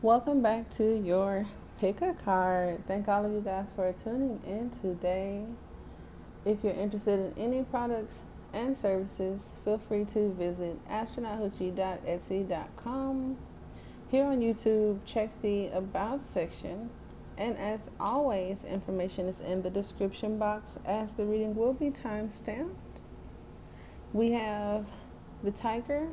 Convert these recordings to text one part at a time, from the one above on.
Welcome back to your pick a card. Thank all of you guys for tuning in today. If you're interested in any products and services, feel free to visit astronauthoochi.etsy.com. Here on YouTube, check the About section. And as always, information is in the description box as the reading will be time-stamped. We have the Tiger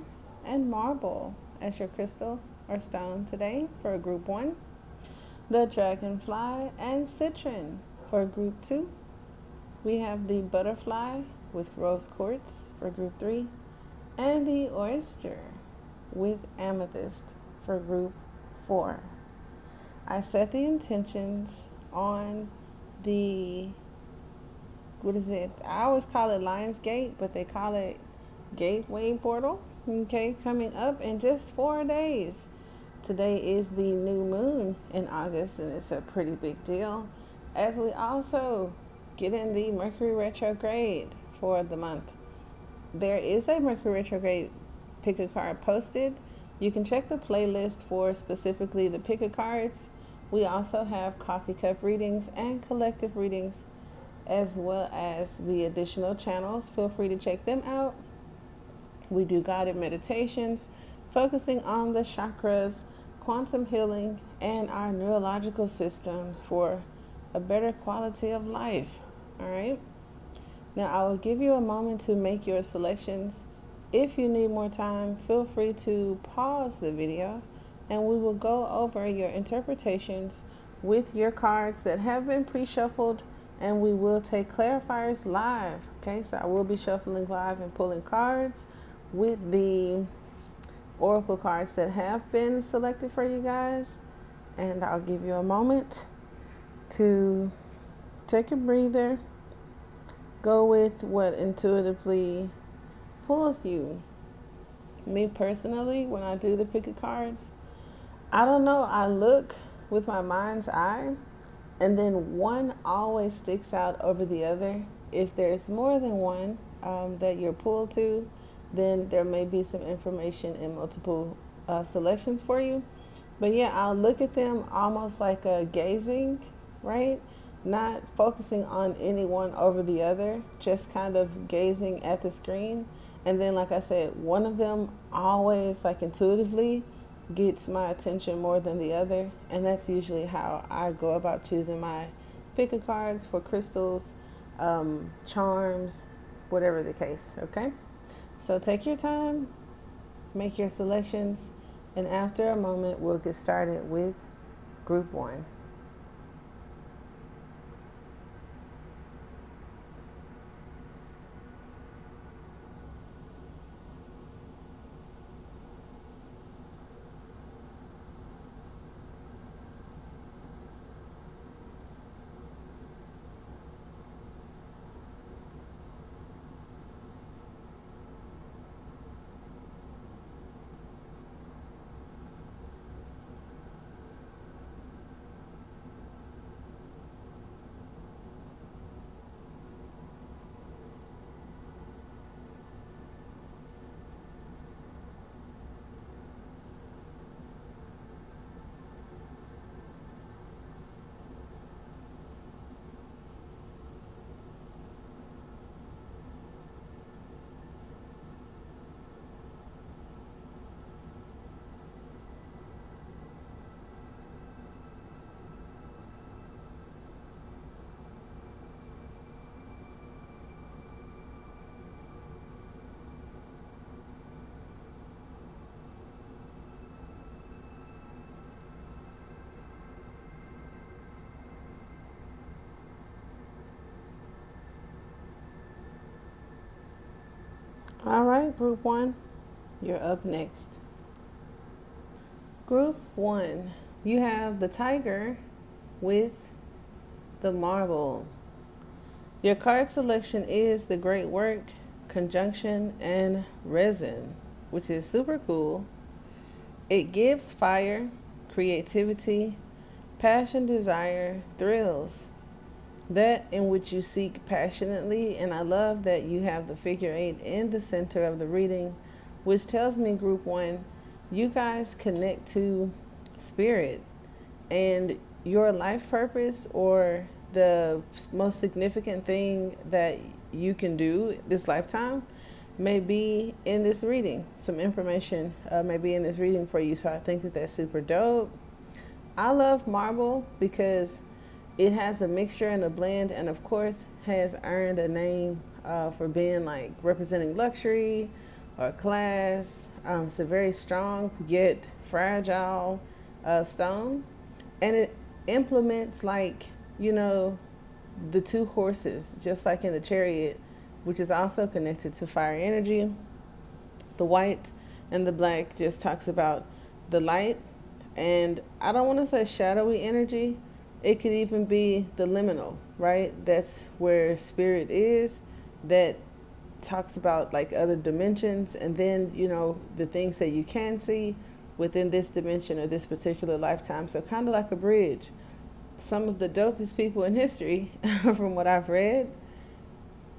and Marble as your crystal or stone today for group 1. The Dragonfly and Citrine for group 2. We have the Butterfly with Rose Quartz for group 3. And the Oyster with Amethyst for group 4. I set the intentions on the, I always call it Lion's Gate, but they call it Gateway Portal. Okay, coming up in just 4 days. Today is the new moon in August, and it's a pretty big deal as we also get in the Mercury retrograde for the month. There is a Mercury retrograde pick a card posted. You can check the playlist for specifically the pick a cards. We also have coffee cup readings and collective readings, as well as the additional channels. Feel free to check them out. We do guided meditations focusing on the chakras, quantum healing, and our neurological systems for a better quality of life. All right. Now I will give you a moment to make your selections. If you need more time, feel free to pause the video and we will go over your interpretations with your cards that have been pre-shuffled, and we will take clarifiers live. Okay, so I will be shuffling live and pulling cards with the oracle cards that have been selected for you guys, and I'll give you a moment to take a breather, go with what intuitively pulls you. Me personally, when I do the pick a cards, I don't know, I look with my mind's eye and then one always sticks out over the other. If there's more than one that you're pulled to, then there may be some information in multiple selections for you. But yeah, I'll look at them almost like a gazing, right? Not focusing on any one over the other, just kind of gazing at the screen. And then, like I said, one of them always like intuitively gets my attention more than the other. And that's usually how I go about choosing my pick a cards for crystals, charms, whatever the case, okay? So take your time, make your selections, and after a moment, we'll get started with group 1. All right, group 1, you're up next. Group 1, you have the Tiger with the Marble. Your card selection is the Great Work, Conjunction, and Resin, which is super cool. It gives fire, creativity, passion, desire, thrills, that in which you seek passionately. And I love that you have the figure 8 in the center of the reading, which tells me, group 1, you guys connect to spirit, and your life purpose, or the most significant thing that you can do this lifetime, may be in this reading. Some information may be in this reading for you. So I think that that's super dope. I love marble because it has a mixture and a blend, and of course has earned a name for being like representing luxury or class. It's a very strong yet fragile stone, and it implements, like, you know, the two horses, just like in the chariot, which is also connected to fire energy. The white and the black just talks about the light, and I don't want to say shadowy energy. It could even be the liminal, right? That's where spirit is. That talks about like other dimensions, and then, you know, the things that you can see within this dimension or this particular lifetime. So kind of like a bridge. Some of the dopest people in history, from what I've read,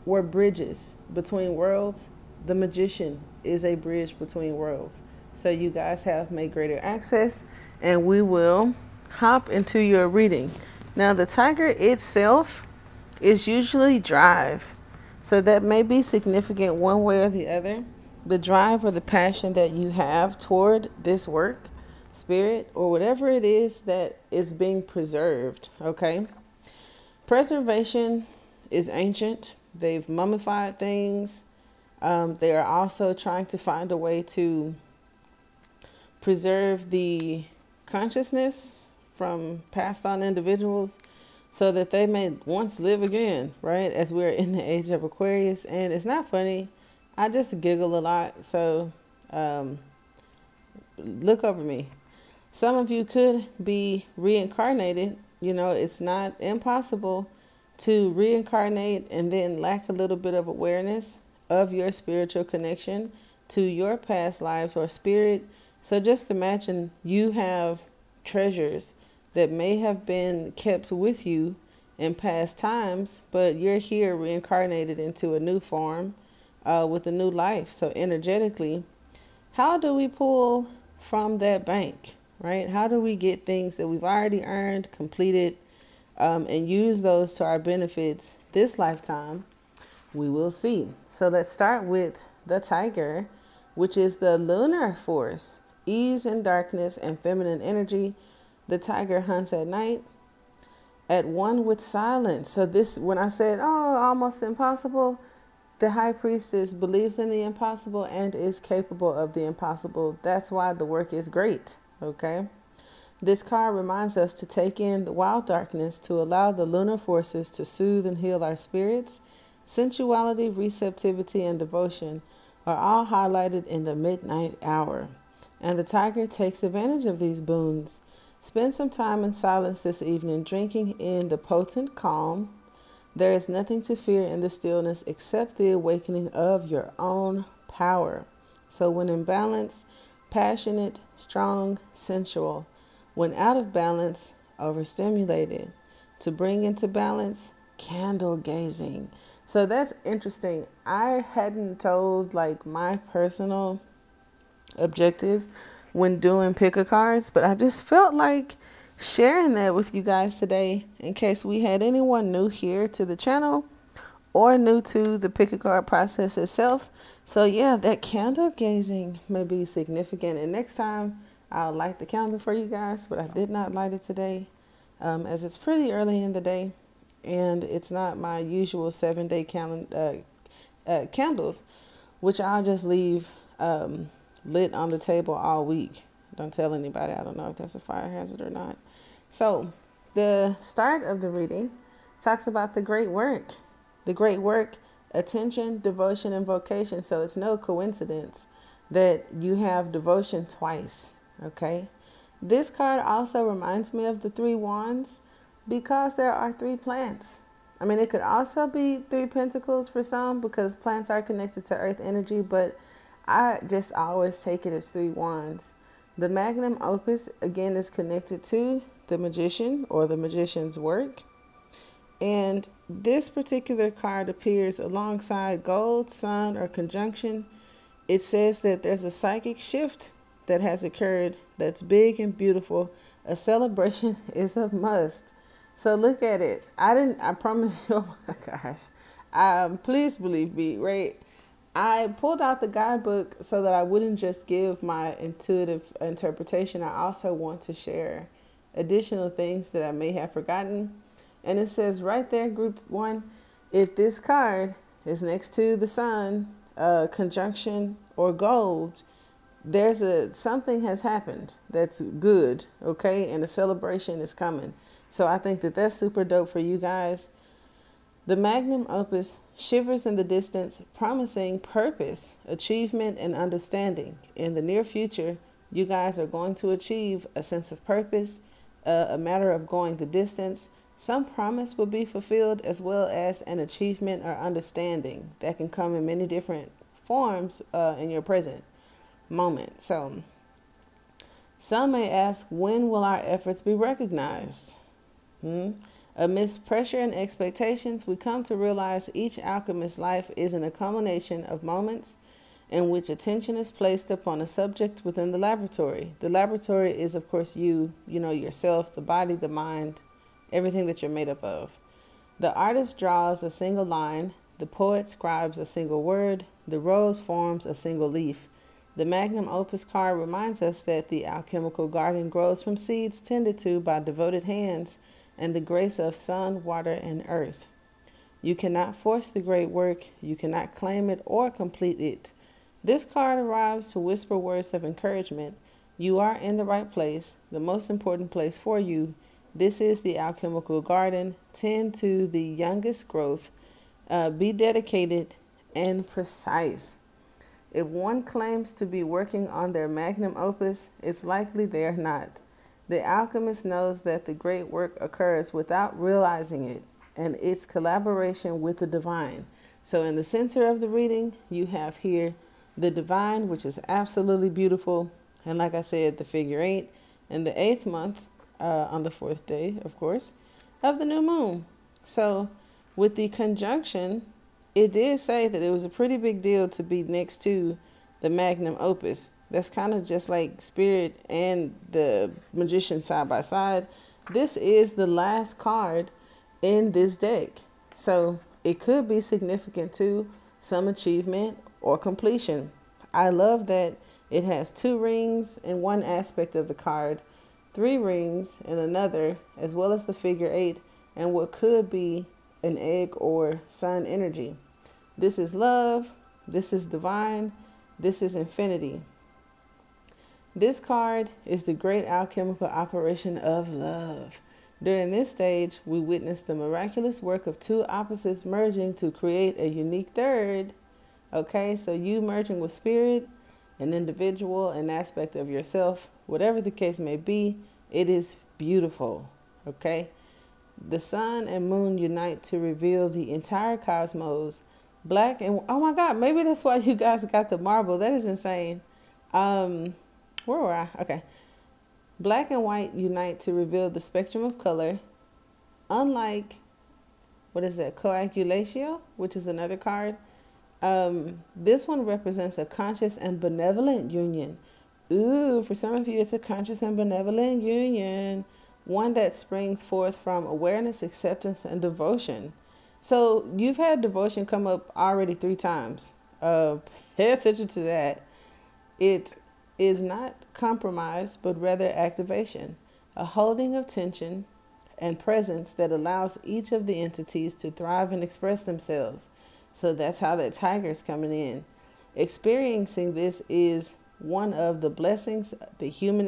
were bridges between worlds. The magician is a bridge between worlds. So you guys have made greater access, and we will hop into your reading. Now, the tiger itself is usually drive. So that may be significant one way or the other. The drive or the passion that you have toward this work, spirit, or whatever it is that is being preserved, okay? Preservation is ancient. They've mummified things. They are also trying to find a way to preserve the consciousness from passed on individuals so that they may once live again, right? As we're in the age of Aquarius. And it's not funny. I just giggle a lot. So look over me. Some of you could be reincarnated. You know, it's not impossible to reincarnate and then lack a little bit of awareness of your spiritual connection to your past lives or spirit. So just imagine you have treasures that may have been kept with you in past times, but you're here reincarnated into a new form with a new life. So energetically, how do we pull from that bank, right? How do we get things that we've already earned, completed, and use those to our benefits this lifetime? We will see. So let's start with the tiger, which is the lunar force, ease in darkness and feminine energy. The tiger hunts at night, at one with silence. So this, when I said, oh, almost impossible, the high priestess believes in the impossible and is capable of the impossible. That's why the work is great, okay? This card reminds us to take in the wild darkness, to allow the lunar forces to soothe and heal our spirits. Sensuality, receptivity, and devotion are all highlighted in the midnight hour. And the tiger takes advantage of these boons. Spend some time in silence this evening, drinking in the potent calm. There is nothing to fear in the stillness except the awakening of your own power. So when in balance, passionate, strong, sensual. When out of balance, overstimulated. To bring into balance, candle gazing. So that's interesting. I hadn't told like my personal objective when doing picker cards, but I just felt like sharing that with you guys today in case we had anyone new here to the channel or new to the picker card process itself. So yeah, that candle gazing may be significant, and next time I'll light the candle for you guys, but I did not light it today as it's pretty early in the day and it's not my usual 7-day candles, which I'll just leave lit on the table all week. Don't tell anybody. I don't know if that's a fire hazard or not. So the start of the reading talks about the great work. The great work, attention, devotion, and vocation. So it's no coincidence that you have devotion twice. Okay. This card also reminds me of the 3 wands because there are 3 plants. I mean, it could also be 3 pentacles for some because plants are connected to earth energy, but I just always take it as 3 wands. The magnum opus, again, is connected to the magician or the magician's work. And this particular card appears alongside gold, sun, or conjunction. It says that there's a psychic shift that has occurred that's big and beautiful. A celebration is a must. So look at it. I promise you, oh my gosh. Please believe me, right? I pulled out the guidebook so that I wouldn't just give my intuitive interpretation. I also want to share additional things that I may have forgotten. And it says right there, group 1, if this card is next to the sun, conjunction, or gold, something has happened that's good, okay? And a celebration is coming. So I think that that's super dope for you guys. The magnum opus shivers in the distance, promising purpose, achievement, and understanding. In the near future, you guys are going to achieve a sense of purpose, a matter of going the distance. Some promise will be fulfilled, as well as an achievement or understanding that can come in many different forms in your present moment. So some may ask, when will our efforts be recognized? Amidst pressure and expectations, we come to realize each alchemist's life is an accumulation of moments in which attention is placed upon a subject within the laboratory. The laboratory is, of course, yourself, the body, the mind, everything that you're made up of. The artist draws a single line. The poet scribes a single word. The rose forms a single leaf. The magnum opus card reminds us that the alchemical garden grows from seeds tended to by devoted hands and the grace of sun, water, and earth. You cannot force the great work. You cannot claim it or complete it. This card arrives to whisper words of encouragement. You are in the right place, the most important place for you. This is the alchemical garden. Tend to the youngest growth. Be dedicated and precise. If one claims to be working on their magnum opus, it's likely they are not. The alchemist knows that the great work occurs without realizing it, and its collaboration with the divine. So in the center of the reading, you have here the divine, which is absolutely beautiful. And like I said, the figure 8 in the 8th month, on the 4th day, of course, of the new moon. So with the conjunction, it did say that it was a pretty big deal to be next to the magnum opus. That's kind of just like Spirit and the Magician side by side. This is the last card in this deck. So it could be significant to some achievement or completion. I love that it has 2 rings in one aspect of the card, 3 rings in another, as well as the figure 8 and what could be an egg or sun energy. This is love. This is divine. This is infinity. This card is the great alchemical operation of love. During this stage, we witness the miraculous work of 2 opposites merging to create a unique third. Okay, so you merging with spirit, an individual, an aspect of yourself, whatever the case may be, it is beautiful. Okay, the sun and moon unite to reveal the entire cosmos. Black and, oh my God, maybe that's why you guys got the marble. That is insane. Where were I? Okay. Black and white unite to reveal the spectrum of color. Unlike, what is that? Coagulatio, which is another card. This one represents a conscious and benevolent union. Ooh, for some of you, it's a conscious and benevolent union. One that springs forth from awareness, acceptance, and devotion. So you've had devotion come up already 3 times. Pay attention to that. It is not compromise, but rather activation, a holding of tension and presence that allows each of the entities to thrive and express themselves. So that's how that tiger's coming in. Experiencing this is one of the blessings of the human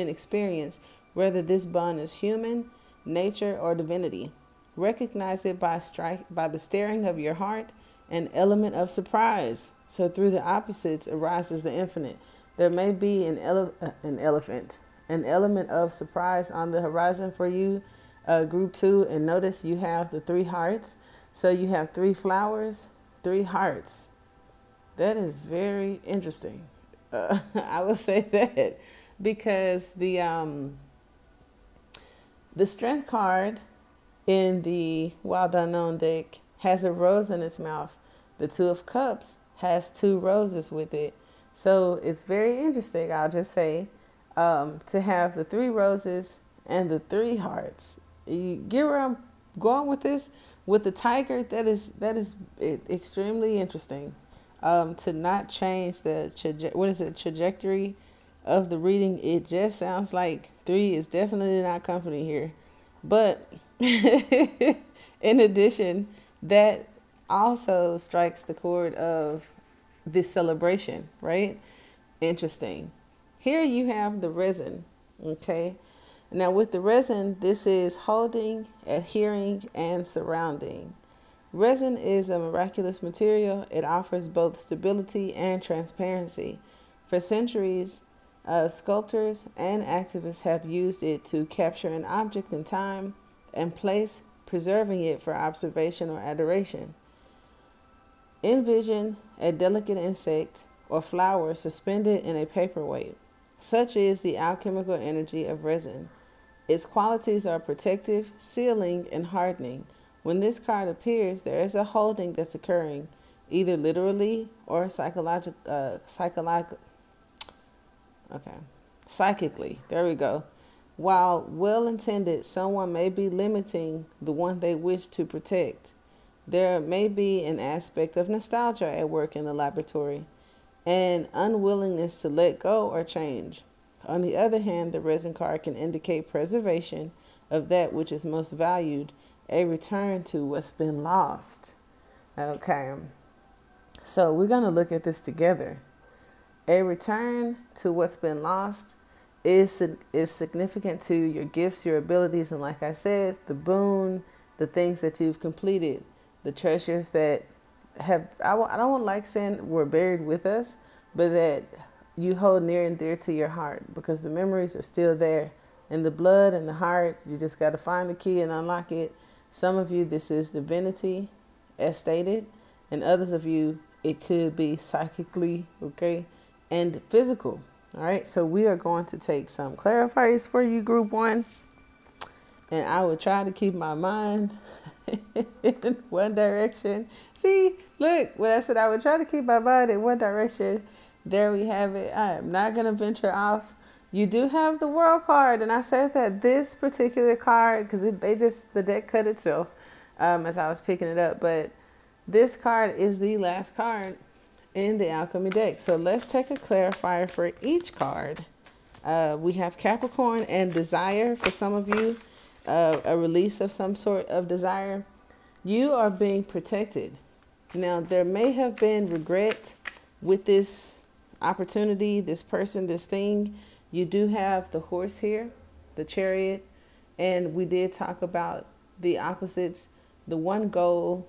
experience, whether this bond is human, nature, or divinity. Recognize it by the stirring of your heart, an element of surprise. So through the opposites arises the infinite. There may be an element of surprise on the horizon for you, group 2. And notice you have the 3 hearts. So you have 3 flowers, 3 hearts. That is very interesting. I will say that because the strength card in the Wild Unknown deck has a rose in its mouth. The 2 of Cups has 2 roses with it. So it's very interesting, I'll just say, to have the 3 roses and the 3 hearts. You get where I'm going with this? With the tiger, that is extremely interesting. To not change the trajectory of the reading. It just sounds like 3 is definitely not company here. But in addition, that also strikes the chord of this celebration, right? Interesting. Here you have the resin, okay? Now with the resin, this is holding, adhering, and surrounding. Resin is a miraculous material. It offers both stability and transparency. For centuries, sculptors and activists have used it to capture an object in time and place, preserving it for observation or adoration. Envision a delicate insect or flower suspended in a paperweight. Such is the alchemical energy of resin. Its qualities are protective, sealing, and hardening. When this card appears, there is a holding that's occurring, either literally or psychically. There we go. While well-intended, someone may be limiting the one they wish to protect. There may be an aspect of nostalgia at work in the laboratory, and unwillingness to let go or change. On the other hand, the resin card can indicate preservation of that which is most valued, a return to what's been lost. Okay, so we're going to look at this together. A return to what's been lost is significant to your gifts, your abilities, and like I said, the boon, the things that you've completed, the treasures that have, I don't like saying were buried with us, but that you hold near and dear to your heart, because the memories are still there in the blood and the heart. You just got to find the key and unlock it. Some of you, this is divinity as stated, and others of you, it could be psychically, okay, and physical. All right, so we are going to take some clarifiers for you, group 1, and I will try to keep my mind in one direction. See, look, when I said I would try to keep my mind in one direction, there we have it. I am not going to venture off. You do have the world card, and I said that this particular card, because the deck cut itself as I was picking it up, but this card is the last card in the alchemy deck. So let's take a clarifier for each card. We have Capricorn and desire for some of you, a release of some sort of desire. You are being protected. Now, there may have been regret with this opportunity, this person, this thing. You do have the horse here, the chariot, and we did talk about the opposites. The one goal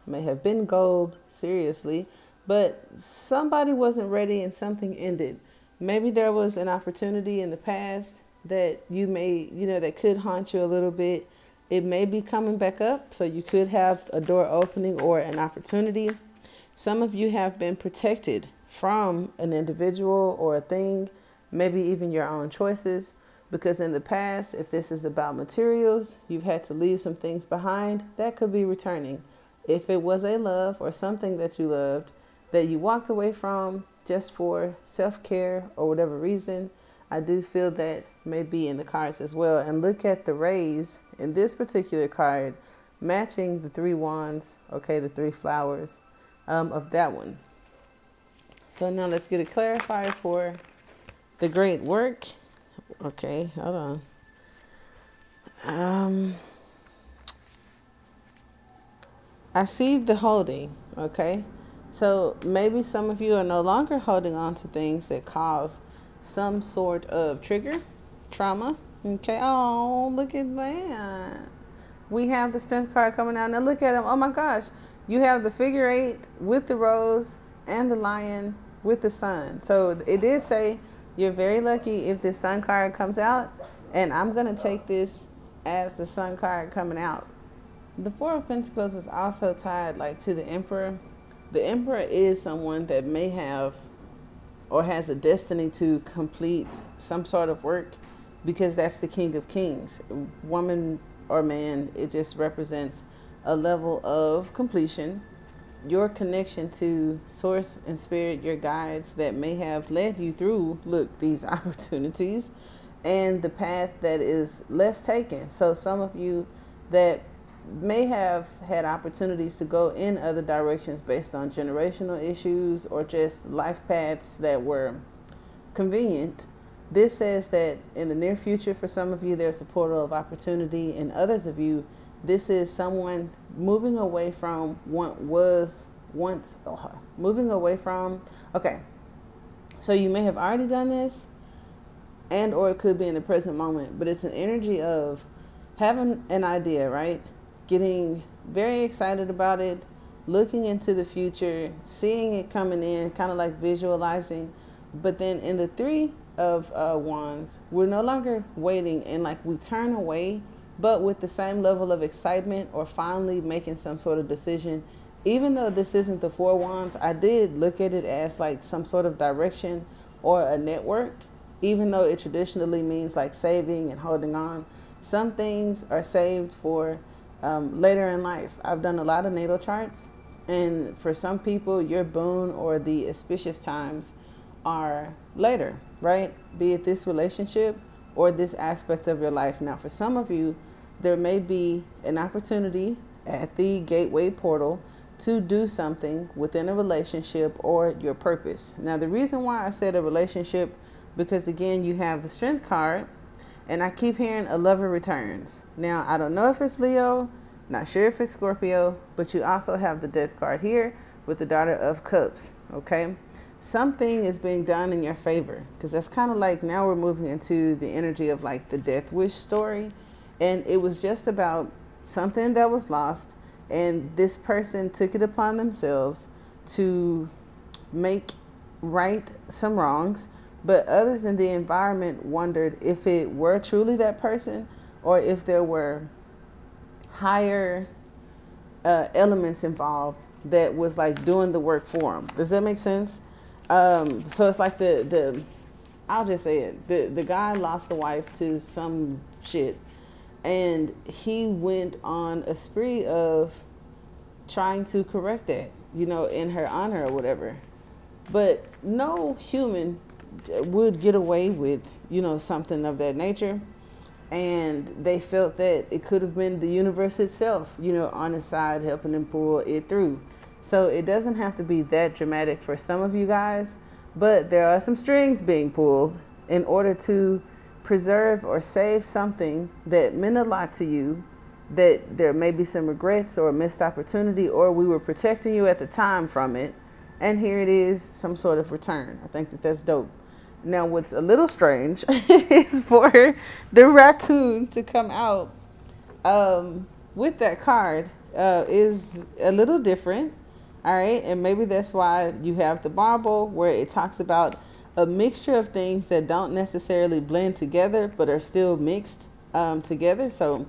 may have been gold, seriously, but somebody wasn't ready and something ended. Maybe there was an opportunity in the past that you may, that could haunt you a little bit. It may be coming back up, so you could have a door opening or an opportunity. Some of you have been protected from an individual or a thing, maybe even your own choices, because in the past, if this is about materials, you've had to leave some things behind that could be returning. If it was a love or something that you loved that you walked away from just for self-care or whatever reason, I do feel that may be in the cards as well. And look at the rays in this particular card, matching the 3 wands, okay, the 3 flowers of that one. So now let's get a clarifier for the great work. Okay, hold on. I see the holding, okay? So maybe some of you are no longer holding on to things that cause some sort of trigger, trauma, okay? Oh, look at that. We have the strength card coming out. Now look at them. Oh my gosh. You have the figure 8 with the rose and the lion with the sun. So it did say you're very lucky if this sun card comes out, and I'm going to take this as the sun card coming out. The 4 of Pentacles is also tied like to the Emperor. The Emperor is someone that may have or has a destiny to complete some sort of work, because that's the King of Kings. Woman or man, it just represents a level of completion. your connection to source and spirit, your guides that may have led you through, look, these opportunities and the path that is less taken. So some of you that may have had opportunities to go in other directions based on generational issues or just life paths that were convenient. This says that in the near future, for some of you, there's a portal of opportunity, and others of you, this is someone moving away from what was once, moving away from, okay. So you may have already done this, and or it could be in the present moment, but it's an energy of having an idea, right? Getting very excited about it, looking into the future, seeing it coming in, kind of like visualizing. But then in the Three of Wands, we're no longer waiting and like we turn away, but with the same level of excitement or finally making some sort of decision. Even though this isn't the Four Wands, I did look at it as like some sort of direction or a network, even though it traditionally means like saving and holding on. Some things are saved for later in life. I've done a lot of natal charts, and for some people, your boon or the auspicious times are later, right? Be it this relationship or this aspect of your life. Now, for some of you, there may be an opportunity at the gateway portal to do something within a relationship or your purpose. Now, the reason why I said a relationship, because again, you have the Strength card, and I keep hearing a lover returns. Now, I don't know if it's Leo, not sure if it's Scorpio, but you also have the Death card here with the Daughter of Cups, okay? Something is being done in your favor, because that's kind of like now we're moving into the energy of like the death wish story. And it was just about something that was lost, and this person took it upon themselves to make right some wrongs. But others in the environment wondered if it were truly that person or if there were higher elements involved that was like doing the work for them. Does that make sense? So it's like I'll just say it. The guy lost the wife to some shit, and he went on a spree of trying to correct that, you know, in her honor or whatever. But no human would get away with, you know, something of that nature. And they felt that it could have been the universe itself, you know, on his side, helping them pull it through. So it doesn't have to be that dramatic for some of you guys, but there are some strings being pulled in order to preserve or save something that meant a lot to you, that there may be some regrets or a missed opportunity, or we were protecting you at the time from it. And here it is, some sort of return. I think that that's dope. Now, what's a little strange is for the raccoon to come out with that card is a little different. All right. And maybe that's why you have the marble, where it talks about a mixture of things that don't necessarily blend together, but are still mixed together. So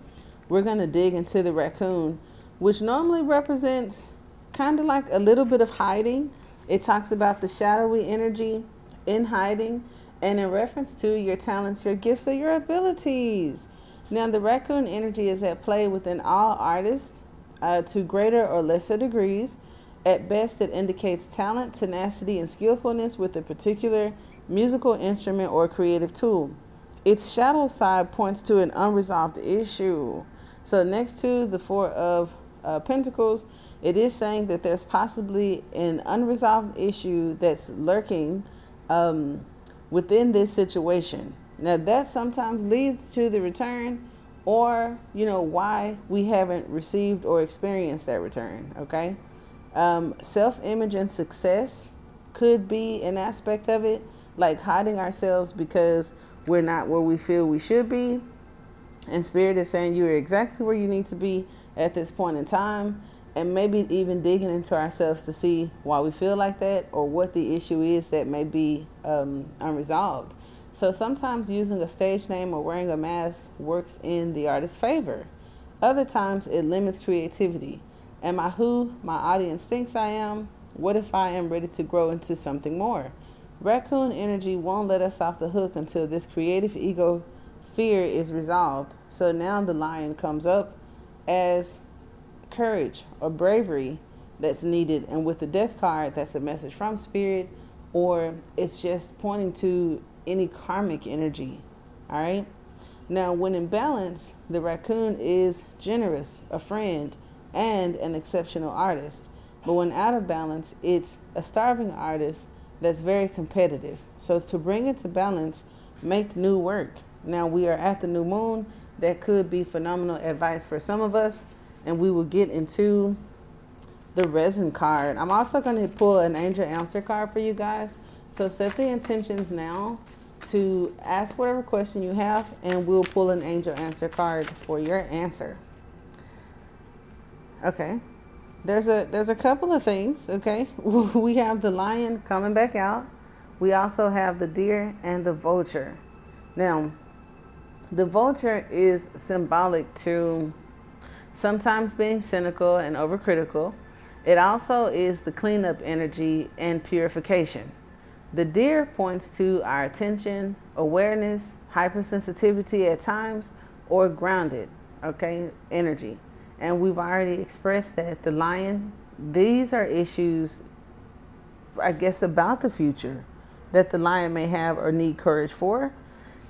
we're going to dig into the raccoon, which normally represents kind of like a little bit of hiding. It talks about the shadowy energy in hiding, and in reference to your talents, your gifts, or your abilities. Now, the raccoon energy is at play within all artists to greater or lesser degrees. At best, it indicates talent, tenacity, and skillfulness with a particular musical instrument or creative tool. Its shadow side points to an unresolved issue. So next to the Four of Pentacles, it is saying that there's possibly an unresolved issue that's lurking within this situation. Now, that sometimes leads to the return, or, you know, why we haven't received or experienced that return, okay? Self-image and success could be an aspect of it, like hiding ourselves because we're not where we feel we should be. And Spirit is saying you're exactly where you need to be at this point in time, and maybe even digging into ourselves to see why we feel like that, or what the issue is that may be unresolved. So sometimes using a stage name or wearing a mask works in the artist's favor. Other times it limits creativity. Am I who my audience thinks I am? What if I am ready to grow into something more? Raccoon energy won't let us off the hook until this creative ego fear is resolved. So now the lion comes up as courage or bravery that's needed. And with the death card, that's a message from spirit, or it's just pointing to any karmic energy. All right. Now, when in balance, the raccoon is generous, a friend, and an exceptional artist. But when out of balance, it's a starving artist that's very competitive. So to bring it to balance, make new work. Now, we are at the new moon. That could be phenomenal advice for some of us. And we will get into the resin card. I'm also going to pull an angel answer card for you guys. So set the intentions now to ask whatever question you have, and we'll pull an angel answer card for your answer. Okay, there's a couple of things. Okay, we have the lion coming back out. We also have the deer and the vulture. Now, the vulture is symbolic to sometimes being cynical and overcritical. It also is the cleanup energy and purification. The deer points to our attention, awareness, hypersensitivity at times, or grounded, okay, energy. And we've already expressed that. The lion, these are issues, I guess, about the future that the lion may have or need courage for.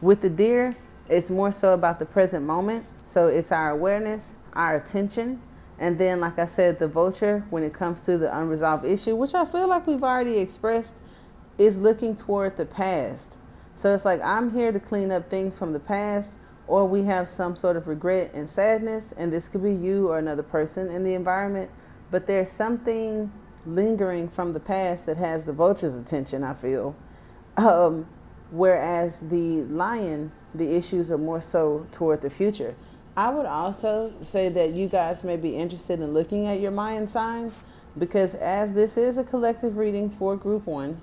With the deer, it's more so about the present moment. So it's our awareness, our attention. And then, like I said, the vulture, when it comes to the unresolved issue, which I feel like we've already expressed, is looking toward the past. So it's like, I'm here to clean up things from the past, or we have some sort of regret and sadness, and this could be you or another person in the environment, but there's something lingering from the past that has the vulture's attention, I feel. Whereas the lion, the issues are more so toward the future. I would also say that you guys may be interested in looking at your Mayan signs, because as this is a collective reading for group 1,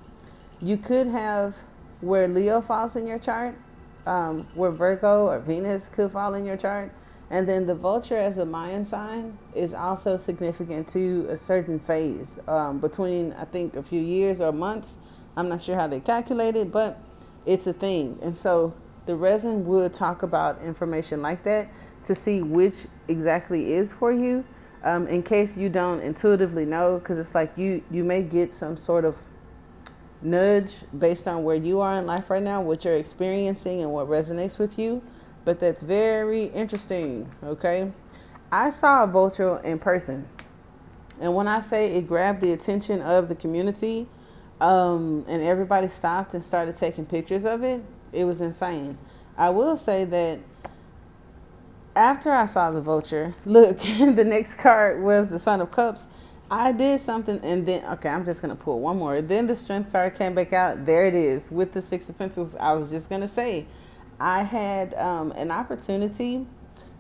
you could have where Leo falls in your chart, where Virgo or Venus could fall in your chart. And then the vulture as a Mayan sign is also significant to a certain phase between, I think, a few years or months. I'm not sure how they calculate it, but it's a thing. And so the resin would talk about information like that to see which exactly is for you, in case you don't intuitively know, because it's like you may get some sort of nudge based on where you are in life right now, what you're experiencing and what resonates with you. But that's very interesting. Okay, I saw a vulture in person, and when I say it grabbed the attention of the community, and everybody stopped and started taking pictures of it, it was insane. I will say that after I saw the vulture, look, the next card was the Son of Cups. I did something, and then, okay, I'm just going to pull one more. Then the Strength card came back out. There it is with the Six of Pentacles. I was just going to say, I had an opportunity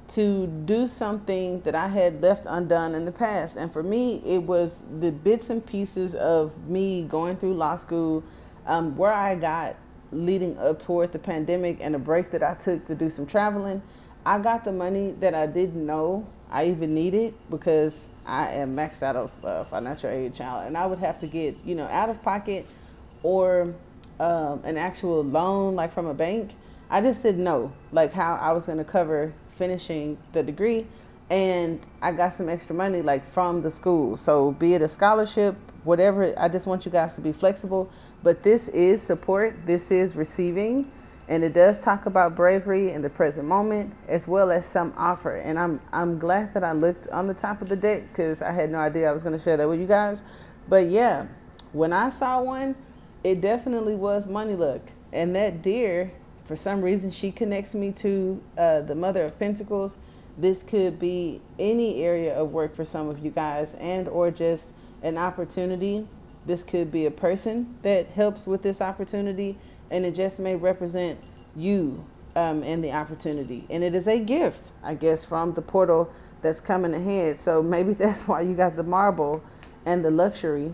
to do something that I had left undone in the past. And for me, it was the bits and pieces of me going through law school, where I got leading up toward the pandemic, and a break that I took to do some traveling. I got the money that I didn't know I even needed, because I am maxed out of financial aid, child, and I would have to get, out of pocket or an actual loan, like from a bank. I just didn't know like how I was going to cover finishing the degree, and I got some extra money like from the school. So be it a scholarship, whatever, I just want you guys to be flexible. But this is support, this is receiving. And it does talk about bravery in the present moment, as well as some offer. And I'm glad that I looked on the top of the deck, because I had no idea I was going to share that with you guys. But yeah, when I saw one, it definitely was money luck. And that deer, for some reason, she connects me to the Mother of Pentacles. This could be any area of work for some of you guys, and or just an opportunity. This could be a person that helps with this opportunity. And it just may represent you and the opportunity. And it is a gift, I guess, from the portal that's coming ahead. So maybe that's why you got the marble and the luxury.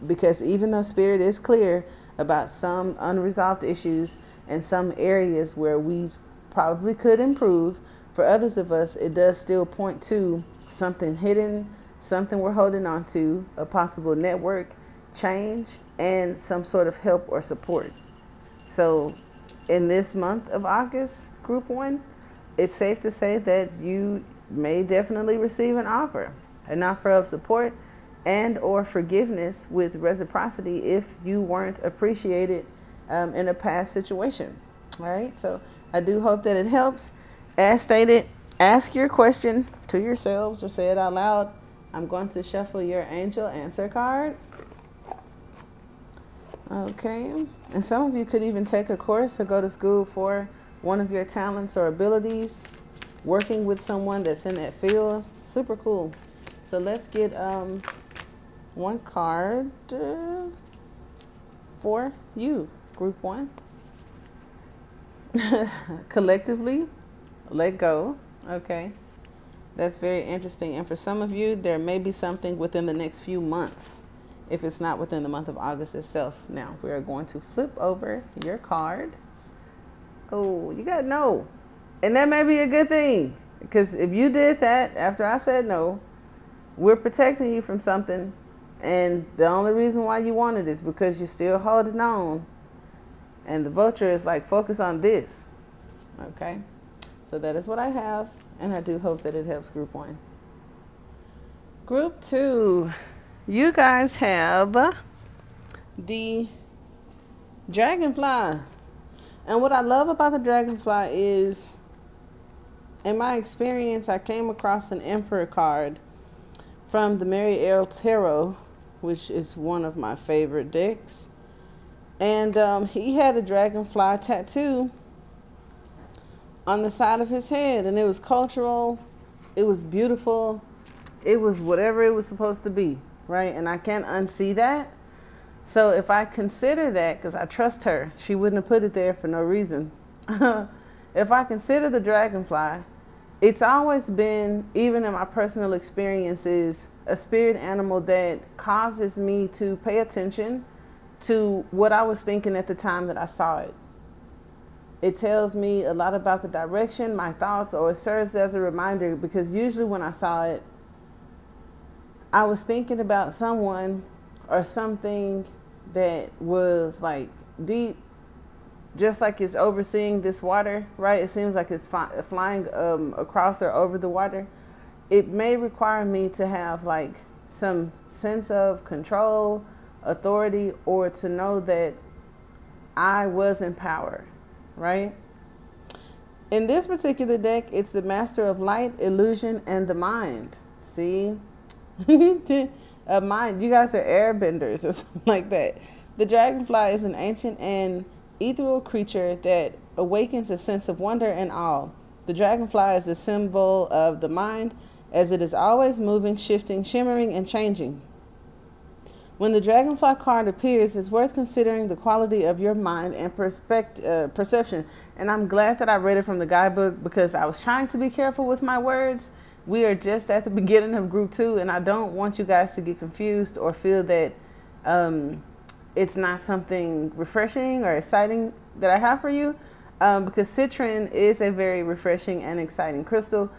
Because even though Spirit is clear about some unresolved issues and some areas where we probably could improve, for others of us, it does still point to something hidden, something we're holding on to, a possible network change, and some sort of help or support. So in this month of August, group 1, it's safe to say that you may definitely receive an offer of support, and or forgiveness with reciprocity if you weren't appreciated in a past situation. All right, so I do hope that it helps. As stated, ask your question to yourselves or say it out loud. I'm going to shuffle your angel answer card. Okay, and some of you could even take a course or go to school for one of your talents or abilities, working with someone that's in that field. Super cool. So let's get one card for you, group 1. Collectively, let go. Okay, that's very interesting. And for some of you, there may be something within the next few months, if it's not within the month of August itself. Now, we are going to flip over your card. Oh, you got no. And that may be a good thing, because if you did that after I said no, we're protecting you from something. And the only reason why you want it is because you're still holding on. And the vulture is like, focus on this. Okay. So that is what I have. And I do hope that it helps group 1. Group 2. You guys have the dragonfly. And what I love about the dragonfly is, in my experience, I came across an Emperor card from the Mary L. Tarot, which is one of my favorite decks. And he had a dragonfly tattoo on the side of his head. And it was cultural. It was beautiful. It was whatever it was supposed to be, right? And I can't unsee that. So if I consider that, because I trust her, she wouldn't have put it there for no reason. If I consider the dragonfly, it's always been, even in my personal experiences, a spirit animal that causes me to pay attention to what I was thinking at the time that I saw it. It tells me a lot about the direction, my thoughts, or it serves as a reminder, because usually when I saw it, I was thinking about someone or something that was like deep, just like it's overseeing this water, right? It seems like it's flying across or over the water. It may require me to have like some sense of control, authority, or to know that I was in power, right? In this particular deck, it's the Master of Light, Illusion, and the Mind. See? A mind. You guys are airbenders or something like that. The dragonfly is an ancient and ethereal creature that awakens a sense of wonder and awe. The dragonfly is a symbol of the mind, as it is always moving, shifting, shimmering, and changing. When the dragonfly card appears, it's worth considering the quality of your mind and perception. And I'm glad that I read it from the guidebook, because I was trying to be careful with my words. We are just at the beginning of group 2, and I don't want you guys to get confused or feel that it's not something refreshing or exciting that I have for you, because Citrine is a very refreshing and exciting crystal.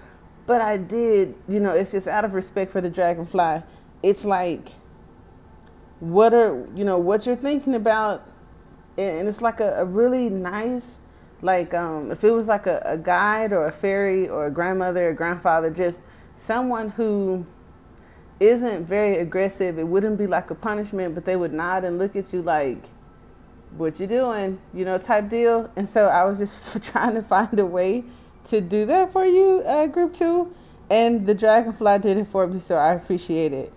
But I did, it's just out of respect for the dragonfly. It's like, what you're thinking about, and it's like a really nice, like if it was like a guide or a fairy or a grandmother or grandfather, just someone who isn't very aggressive. It wouldn't be like a punishment, but they would nod and look at you like, what you doing, type deal. And so I was just trying to find a way to do that for you, group 2, and the dragonfly did it for me, so I appreciate it.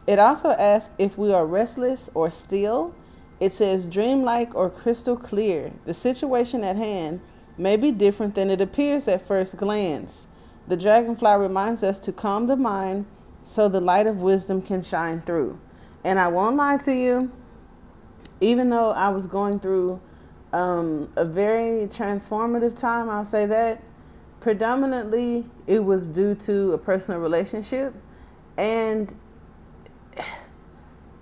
It also asks if we are restless or still. It says dreamlike or crystal clear. The situation at hand may be different than it appears at first glance. The dragonfly reminds us to calm the mind so the light of wisdom can shine through. And I won't lie to you, even though I was going through a very transformative time, I'll say that, predominantly it was due to a personal relationship, and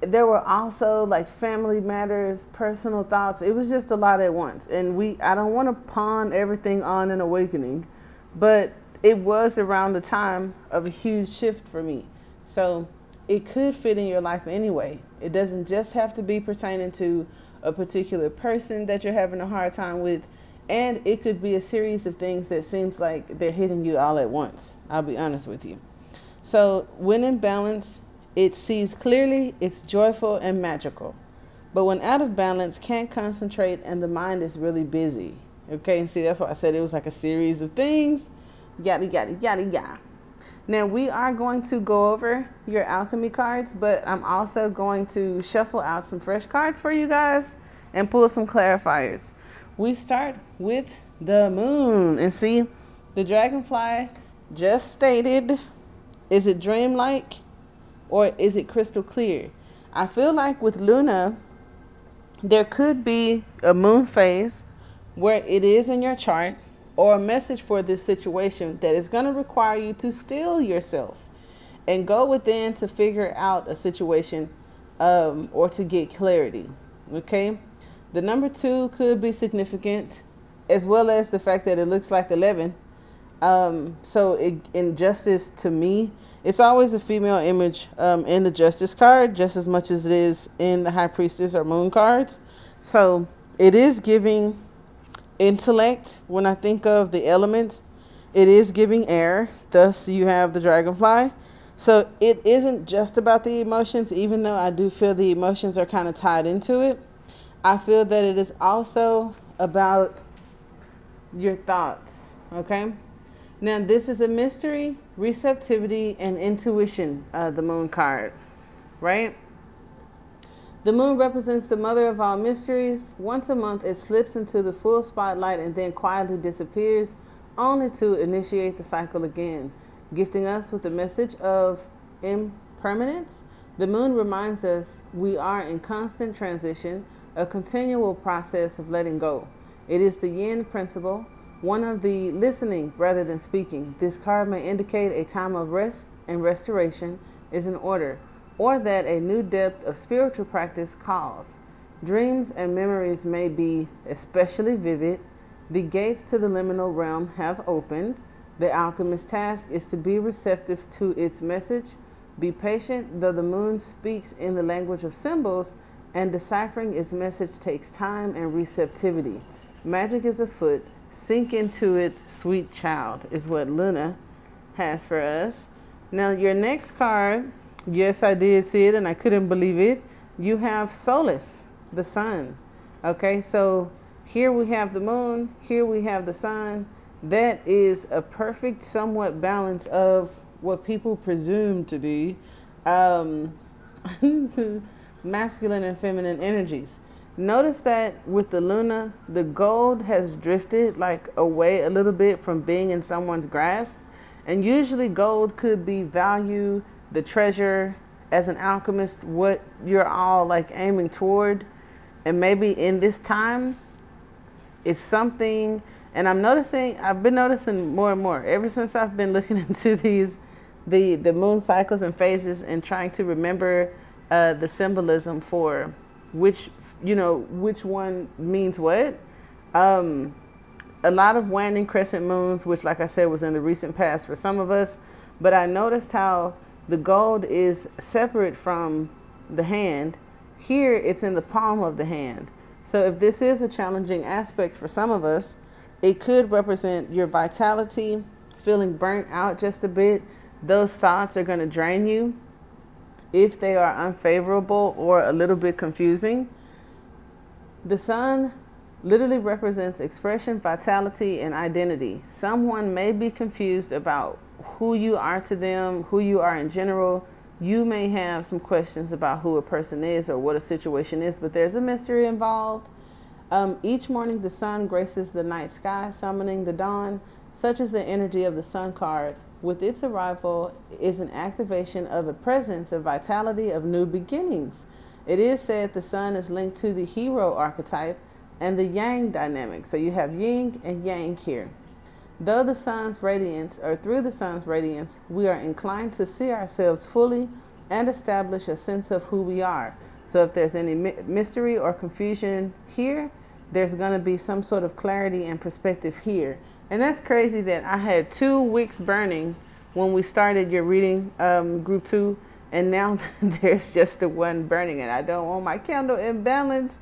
there were also like family matters, personal thoughts. It was just a lot at once. And I don't want to pawn everything on an awakening, but it was around the time of a huge shift for me. So it could fit in your life anyway. It doesn't just have to be pertaining to a particular person that you're having a hard time with. And it could be a series of things that seems like they're hitting you all at once. I'll be honest with you. So when in balance, It sees clearly, it's joyful and magical. But when out of balance, can't concentrate and the mind is really busy. Okay, and see, that's why I said it was like a series of things. Yada, yada, yada, yada. Now, we are going to go over your alchemy cards, but I'm also going to shuffle out some fresh cards for you guys and pull some clarifiers. We start with the moon. And see, the dragonfly just stated, is it dreamlike or is it crystal clear? I feel like with Luna, there could be a moon phase where it is in your chart, or a message for this situation that is going to require you to still yourself and go within to figure out a situation or to get clarity. Okay, the number 2 could be significant, as well as the fact that it looks like 11. So in justice, to me, it's always a female image in the justice card, just as much as it is in the high priestess or moon cards. So it is giving intellect. When I think of the elements, it is giving air, thus you have the dragonfly. So it isn't just about the emotions, even though I do feel the emotions are kind of tied into it. I feel that it is also about your thoughts. Okay, now this is a mystery, receptivity, and intuition, the moon card, right? The moon represents the mother of all mysteries. Once a month, it slips into the full spotlight and then quietly disappears, only to initiate the cycle again, gifting us with a message of impermanence. The moon reminds us we are in constant transition, a continual process of letting go. It is the yin principle, one of the listening rather than speaking. This card may indicate a time of rest and restoration is in order, or that a new depth of spiritual practice calls. Dreams and memories may be especially vivid. The gates to the liminal realm have opened. The alchemist's task is to be receptive to its message. Be patient, though the moon speaks in the language of symbols, and deciphering its message takes time and receptivity. Magic is afoot. Sink into it, sweet child, is what Luna has for us. Now, your next card, yes, I did see it and I couldn't believe it. You have Solace, the sun. Okay, so here we have the moon, here we have the sun. That is a perfect, somewhat balance of what people presume to be masculine and feminine energies. Notice that with the Luna, the gold has drifted like away a little bit from being in someone's grasp. And usually gold could be value, the treasure, as an alchemist, what you're all like aiming toward. And maybe in this time, it's something, and I've been noticing more and more ever since I've been looking into the moon cycles and phases and trying to remember the symbolism for which one means what. A lot of waning crescent moons, which like I said was in the recent past for some of us, but I noticed how the gold is separate from the hand. Here it's in the palm of the hand. So if this is a challenging aspect for some of us, it could represent your vitality, feeling burnt out just a bit. Those thoughts are going to drain you if they are unfavorable or a little bit confusing. The sun literally represents expression, vitality, and identity. Someone may be confused about who you are to them, who you are in general. You may have some questions about who a person is or what a situation is, but there's a mystery involved. Each morning, the sun graces the night sky, summoning the dawn. Such is the energy of the sun card. With its arrival is an activation of a presence of vitality of new beginnings. It is said the sun is linked to the hero archetype and the yang dynamic. So you have yin and yang here. Through the sun's radiance, we are inclined to see ourselves fully and establish a sense of who we are. So if there's any mystery or confusion here, there's going to be some sort of clarity and perspective here. And that's crazy that I had 2 wicks burning when we started your reading, group 2, and now there's just the one burning, and I don't want my candle imbalanced,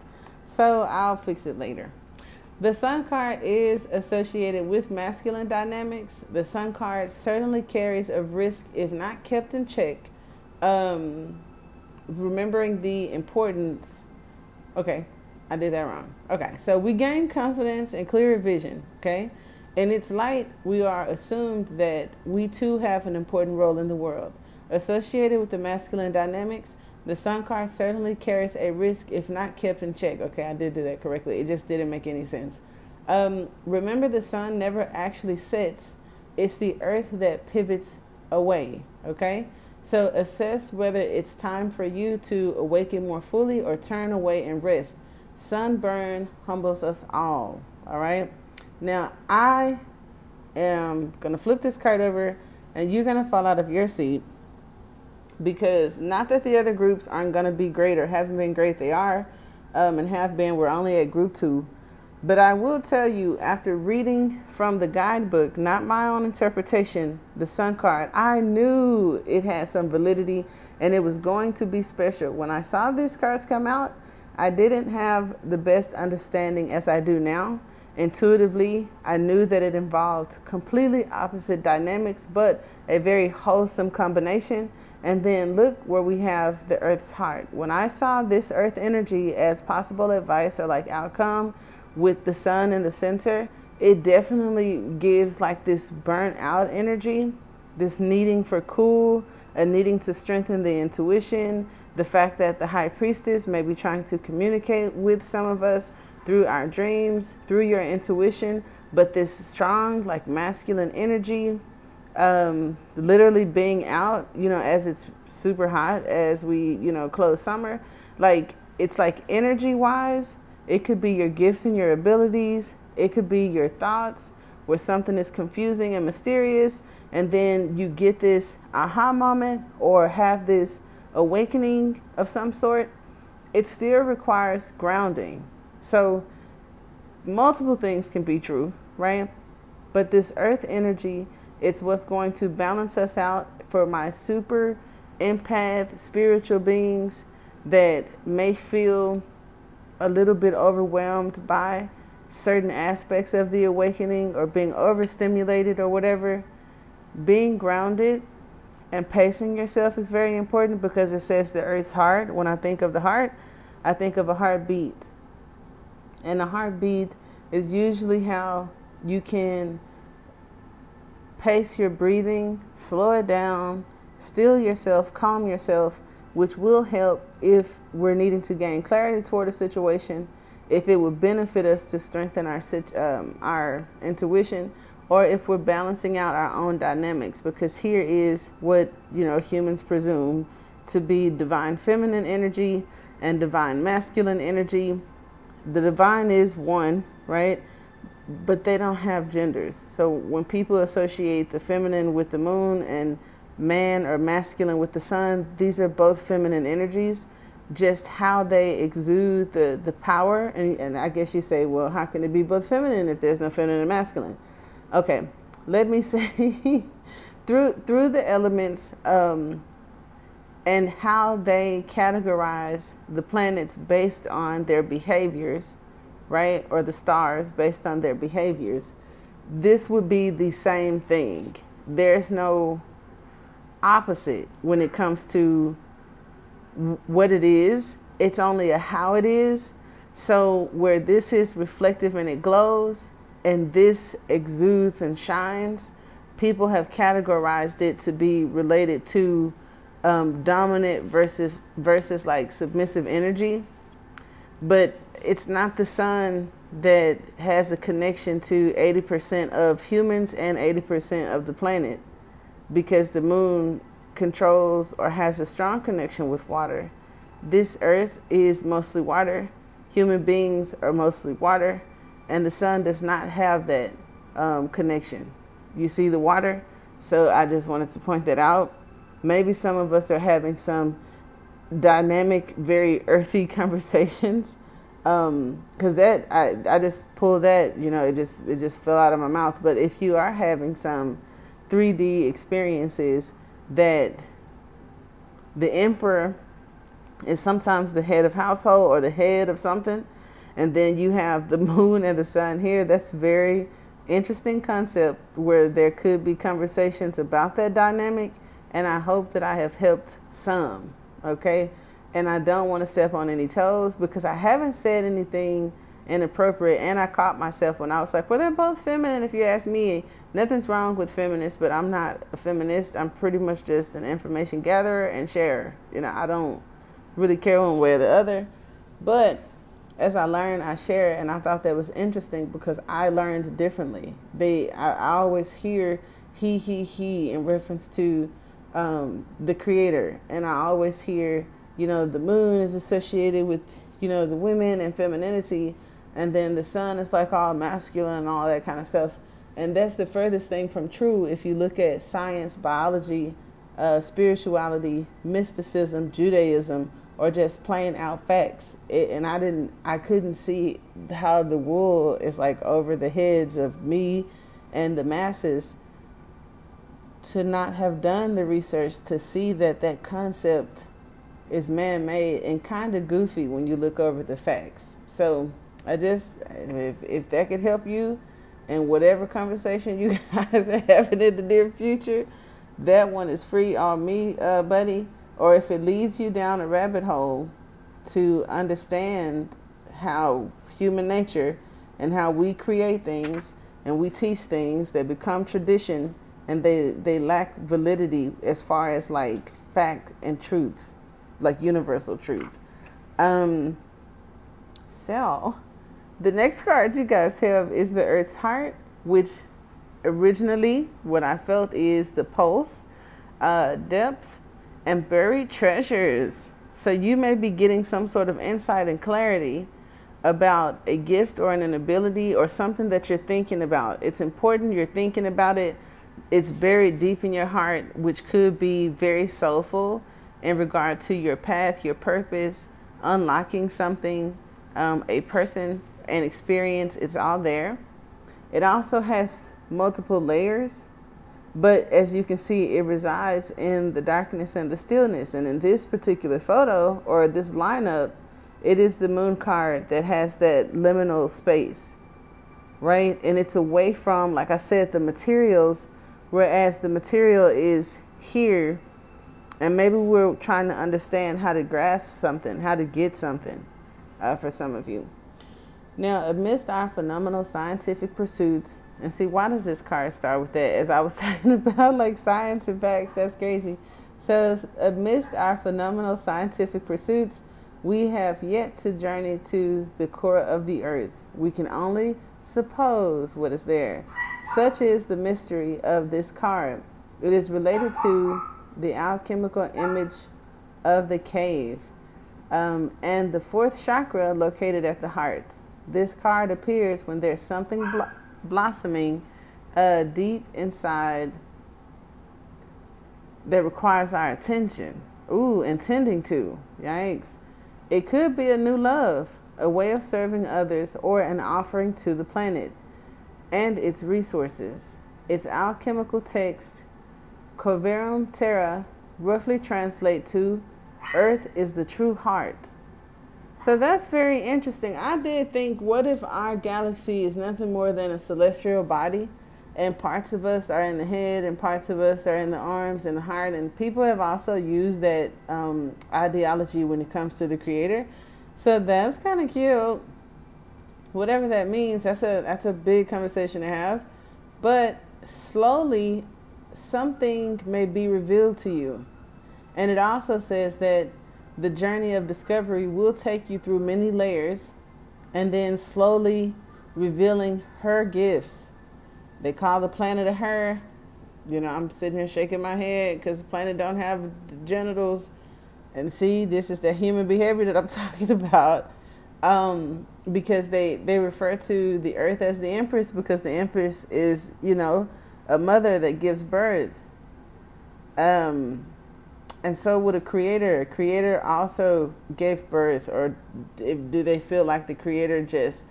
so I'll fix it later. The sun card is associated with masculine dynamics. The sun card certainly carries a risk if not kept in check. remembering the importance. Okay, I did that wrong. Okay, so we gain confidence and clearer vision. Okay, in its light, we are assumed that we too have an important role in the world. Associated with the masculine dynamics, the sun card certainly carries a risk if not kept in check. Okay, I did do that correctly. It just didn't make any sense. Remember, the sun never actually sets. It's the earth that pivots away. Okay, so assess whether it's time for you to awaken more fully or turn away and rest. Sunburn humbles us all. All right. Now, I am going to flip this card over and you're going to fall out of your seat, because not that the other groups aren't going to be great or haven't been great. They are, and have been. We're only at group 2. But I will tell you, after reading from the guidebook, not my own interpretation, the sun card, I knew it had some validity and it was going to be special. When I saw these cards come out, I didn't have the best understanding as I do now. Intuitively, I knew that it involved completely opposite dynamics, but a very wholesome combination. And then look where we have the earth's heart. When I saw this earth energy as possible advice or like outcome, with the sun in the center, it definitely gives like this burnt out energy, this needing for cool, a needing to strengthen the intuition, the fact that the high priestess may be trying to communicate with some of us through our dreams, through your intuition, but this strong like masculine energy, literally being out, you know, as it's super hot, as we, you know, close summer, like it's like energy wise, it could be your gifts and your abilities. It could be your thoughts where something is confusing and mysterious. And then you get this aha moment or have this awakening of some sort. It still requires grounding. So multiple things can be true, right? But this earth energy, it's what's going to balance us out for my super empath spiritual beings that may feel a little bit overwhelmed by certain aspects of the awakening or being overstimulated or whatever. Being grounded and pacing yourself is very important, because it says the earth's heart. When I think of the heart, I think of a heartbeat. And a heartbeat is usually how you can pace your breathing, slow it down, still yourself, calm yourself, which will help if we're needing to gain clarity toward a situation, if it would benefit us to strengthen our intuition, or if we're balancing out our own dynamics. Because here is what, you know, humans presume to be divine feminine energy and divine masculine energy. The divine is one, right? But they don't have genders. So when people associate the feminine with the moon and man or masculine with the sun, these are both feminine energies. Just how they exude the power, and I guess you say, well, how can it be both feminine if there's no feminine and masculine? Okay, let me say through the elements and how they categorize the planets based on their behaviors, right? Or the stars based on their behaviors. This would be the same thing. There's no opposite when it comes to what it is. It's only a how it is. So where this is reflective and it glows, and this exudes and shines, people have categorized it to be related to dominant versus like submissive energy. But it's not the sun that has a connection to 80% of humans and 80% of the planet, because the moon controls or has a strong connection with water. This earth is mostly water. Human beings are mostly water, and the sun does not have that connection. You see the water? So I just wanted to point that out. Maybe some of us are having some dynamic, very earthy conversations, because that I just pulled that, you know, it just fell out of my mouth. But if you are having some 3D experiences, that the emperor is sometimes the head of household or the head of something, and then you have the moon and the sun here, that's very interesting concept, where there could be conversations about that dynamic and I hope that I have helped some, okay? And I don't want to step on any toes because I haven't said anything inappropriate, and I caught myself when I was like, well, they're both feminine if you ask me. Nothing's wrong with feminists, but I'm not a feminist. I'm pretty much just an information gatherer and sharer. You know, I don't really care one way or the other, but as I learn, I share, and I thought that was interesting because I learned differently. I always hear he in reference to the creator, and I always hear, you know, the moon is associated with, you know, the women and femininity, and then the sun is like all masculine and all that kind of stuff. And that's the furthest thing from true if you look at science, biology, spirituality, mysticism, Judaism, or just plain out facts. I couldn't see how the wool is like over the heads of me and the masses to not have done the research to see that that concept is man-made and kind of goofy when you look over the facts. So I just, if that could help you in whatever conversation you guys are having in the near future, that one is free on me, buddy. Or if it leads you down a rabbit hole to understand how human nature and how we create things and we teach things that become tradition and they lack validity as far as like fact and truth, like universal truth. So the next card you guys have is the Earth's Heart, which originally what I felt is the pulse, depth, and buried treasures. So you may be getting some sort of insight and clarity about a gift or an ability or something that you're thinking about. It's important you're thinking about it. It's buried deep in your heart, which could be very soulful in regard to your path, your purpose, unlocking something, a person, an experience. It's all there. It also has multiple layers, but as you can see, it resides in the darkness and the stillness. And in this particular photo or this lineup, it is the moon card that has that liminal space, right? And it's away from, like I said, the materials, whereas the material is here. And maybe we're trying to understand how to grasp something, how to get something for some of you. Now, amidst our phenomenal scientific pursuits, and see, why does this card start with that? As I was talking about like science and facts, that's crazy. So amidst our phenomenal scientific pursuits, we have yet to journey to the core of the earth. We can only suppose what is there. Such is the mystery of this card. It is related to the alchemical image of the cave and the fourth chakra located at the heart. This card appears when there's something blossoming deep inside that requires our attention. Ooh, intending to. Yikes. It could be a new love, a way of serving others, or an offering to the planet and its resources. Its alchemical text, Coverum Terra, roughly translate to Earth is the true heart. So that's very interesting. I did think, what if our galaxy is nothing more than a celestial body, and parts of us are in the head and parts of us are in the arms and the heart? And people have also used that ideology when it comes to the creator. So that's kind of cute. Whatever that means, that's a big conversation to have. But slowly, something may be revealed to you. And it also says that the journey of discovery will take you through many layers and then slowly revealing her gifts. They call the planet a her. You know, I'm sitting here shaking my head because the planet don't have genitals. And see, this is the human behavior that I'm talking about. Because they refer to the earth as the empress, because the empress is, you know, a mother that gives birth. And so would a creator. A creator also gave birth, or do they feel like the creator just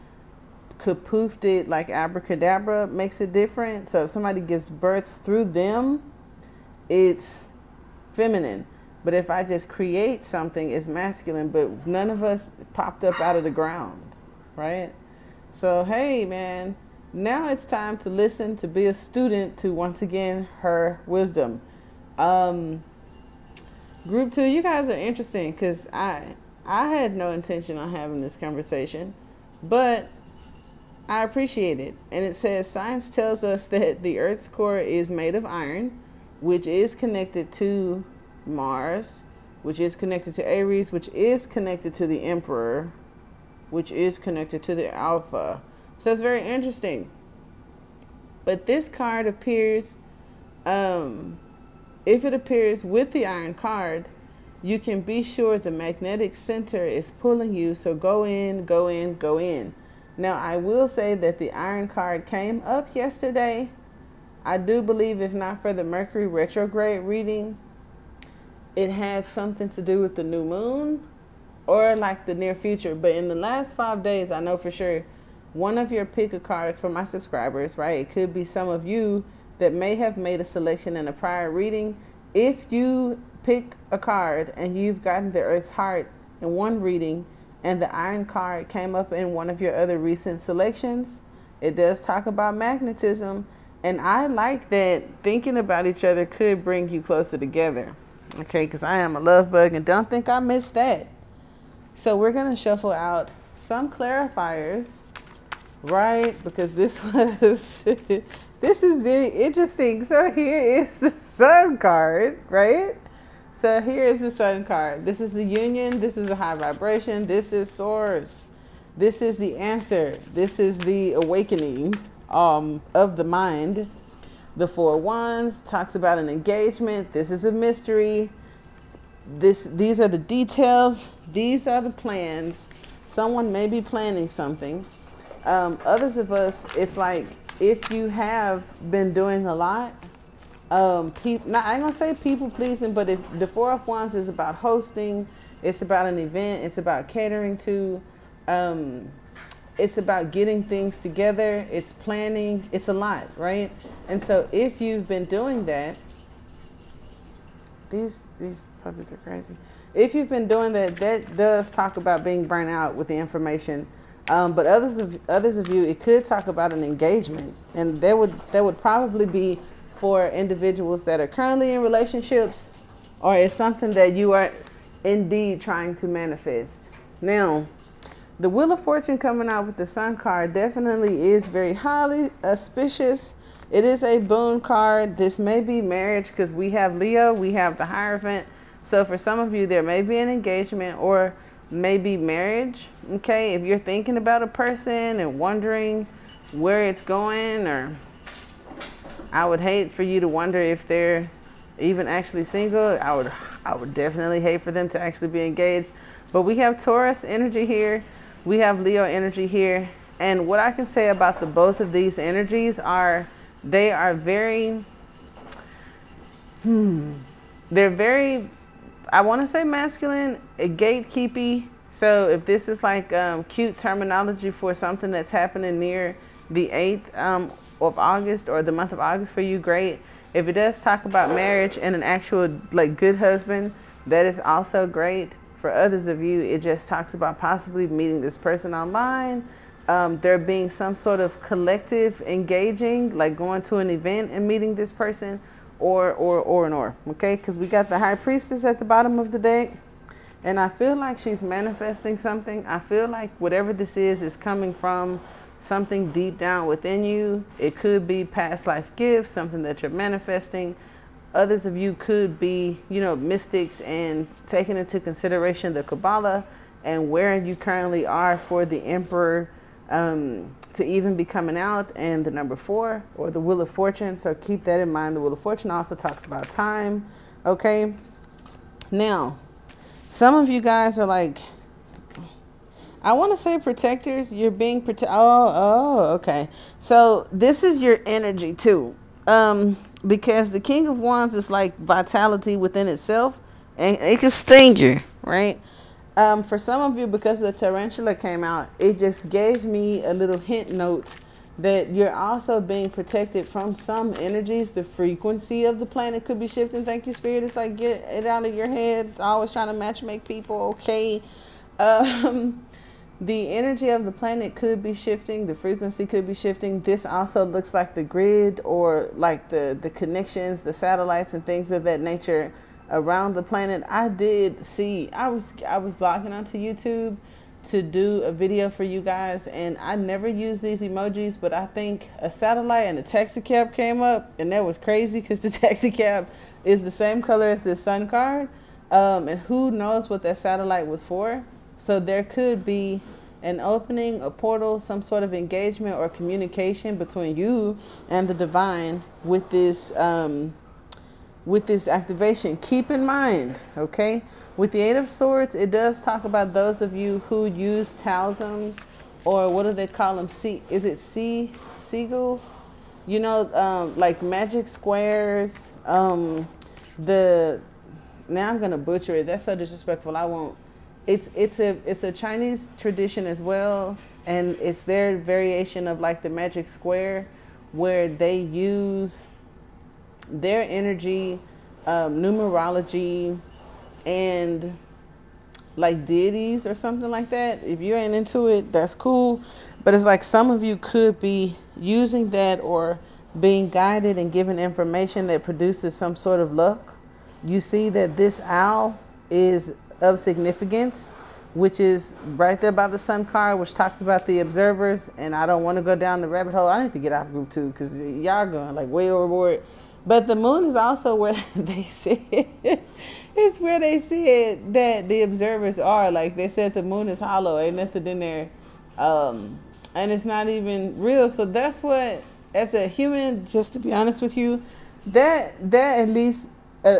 kapoofed it like abracadabra, makes it different? So if somebody gives birth through them, it's feminine. But if I just create something, it's masculine. But none of us popped up out of the ground, right? So, hey, man, now it's time to listen, to be a student to, once again, her wisdom. Group 2, you guys are interesting because I had no intention on having this conversation, but I appreciate it. And it says science tells us that the Earth's core is made of iron, which is connected to Mars, which is connected to Aries, which is connected to the Emperor, which is connected to the Alpha. So it's very interesting. But this card appears, if it appears with the iron card, you can be sure the magnetic center is pulling you. So go in, go in, go in. Now, I will say that the iron card came up yesterday. I do believe if not for the Mercury retrograde reading, it had something to do with the new moon or like the near future. But in the last 5 days, I know for sure one of your pick a cards for my subscribers, right? It could be some of you that may have made a selection in a prior reading. If you pick a card and you've gotten the Earth's heart in one reading and the iron card came up in one of your other recent selections, it does talk about magnetism. And I like that thinking about each other could bring you closer together. Okay, because I am a love bug and don't think I missed that. So we're going to shuffle out some clarifiers, right? Because this was, this is very interesting. So here is the Sun card, right? So here is the Sun card. This is the union. This is a high vibration. This is source. This is the answer. This is the awakening of the mind. The Four Wands talks about an engagement. This is a mystery. These are the details. These are the plans. Someone may be planning something. Others of us, it's like if you have been doing a lot, I ain't gonna say people pleasing, but the Four of Wands is about hosting. It's about an event. It's about catering to. It's about getting things together. It's planning. It's a lot, right? And so if you've been doing that, these puppies are crazy. If you've been doing that, that does talk about being burnt out with the information. But others of you, it could talk about an engagement, and that would probably be for individuals that are currently in relationships, or it's something that you are indeed trying to manifest. Now, the Wheel of Fortune coming out with the Sun card definitely is very highly auspicious. It is a boon card. This may be marriage because we have Leo, we have the Hierophant. So for some of you, there may be an engagement or maybe marriage. Okay, if you're thinking about a person and wondering where it's going, or I would hate for you to wonder if they're even actually single. I would definitely hate for them to actually be engaged. But we have Taurus energy here. We have Leo energy here. And what I can say about the both of these energies are they are very, they're very, I want to say masculine, gatekeepy. So if this is like cute terminology for something that's happening near the 8th of August or the month of August for you, great. If it does talk about marriage and an actual like good husband, that is also great. For others of you, it just talks about possibly meeting this person online. There being some sort of collective engaging, like going to an event and meeting this person, or. Okay, because we got the High Priestess at the bottom of the deck. And I feel like she's manifesting something. I feel like whatever this is coming from something deep down within you. It could be past life gifts, something that you're manifesting. Others of you could be, you know, mystics and taking into consideration the Kabbalah and where you currently are for the Emperor to even be coming out, and the number 4 or the Wheel of Fortune. So keep that in mind. The Wheel of Fortune also talks about time. Okay. Now, some of you guys are like, I want to say protectors. You're being protected. Oh, okay. So this is your energy too. Because the King of Wands is like vitality within itself, and it can sting you, right? For some of you, because the tarantula came out, it just gave me a little hint note that you're also being protected from some energies. The frequency of the planet could be shifting. Thank you, Spirit. It's like, get it out of your head. Always trying to match make people, okay? the energy of the planet could be shifting. The frequency could be shifting. This also looks like the grid, or like the connections, the satellites and things of that nature around the planet. I did see, I was logging onto YouTube to do a video for you guys, and I never use these emojis, but I think a satellite and a taxi cab came up, and that was crazy because the taxi cab is the same color as the sun card, and who knows what that satellite was for. So there could be an opening, a portal, some sort of engagement or communication between you and the divine with this activation. Keep in mind, okay, with the Eight of Swords, it does talk about those of you who use talismans, or what do they call them? Seagulls? You know, like magic squares. Now I'm gonna butcher it. That's so disrespectful. I won't. It's a Chinese tradition as well, and it's their variation of like the magic square, where they use their energy, numerology, and like deities or something like that. If you ain't into it, that's cool. But it's like some of you could be using that or being guided and given information that produces some sort of luck. You see that this owl is of significance, which is right there by the sun card, which talks about the observers. And I don't want to go down the rabbit hole. I need to get off group 2 because y'all going like way overboard. But the moon is also where they said, it's where they said that the observers are. Like they said the moon is hollow, ain't nothing in there. And it's not even real. So that's what, as a human, just to be honest with you, that at least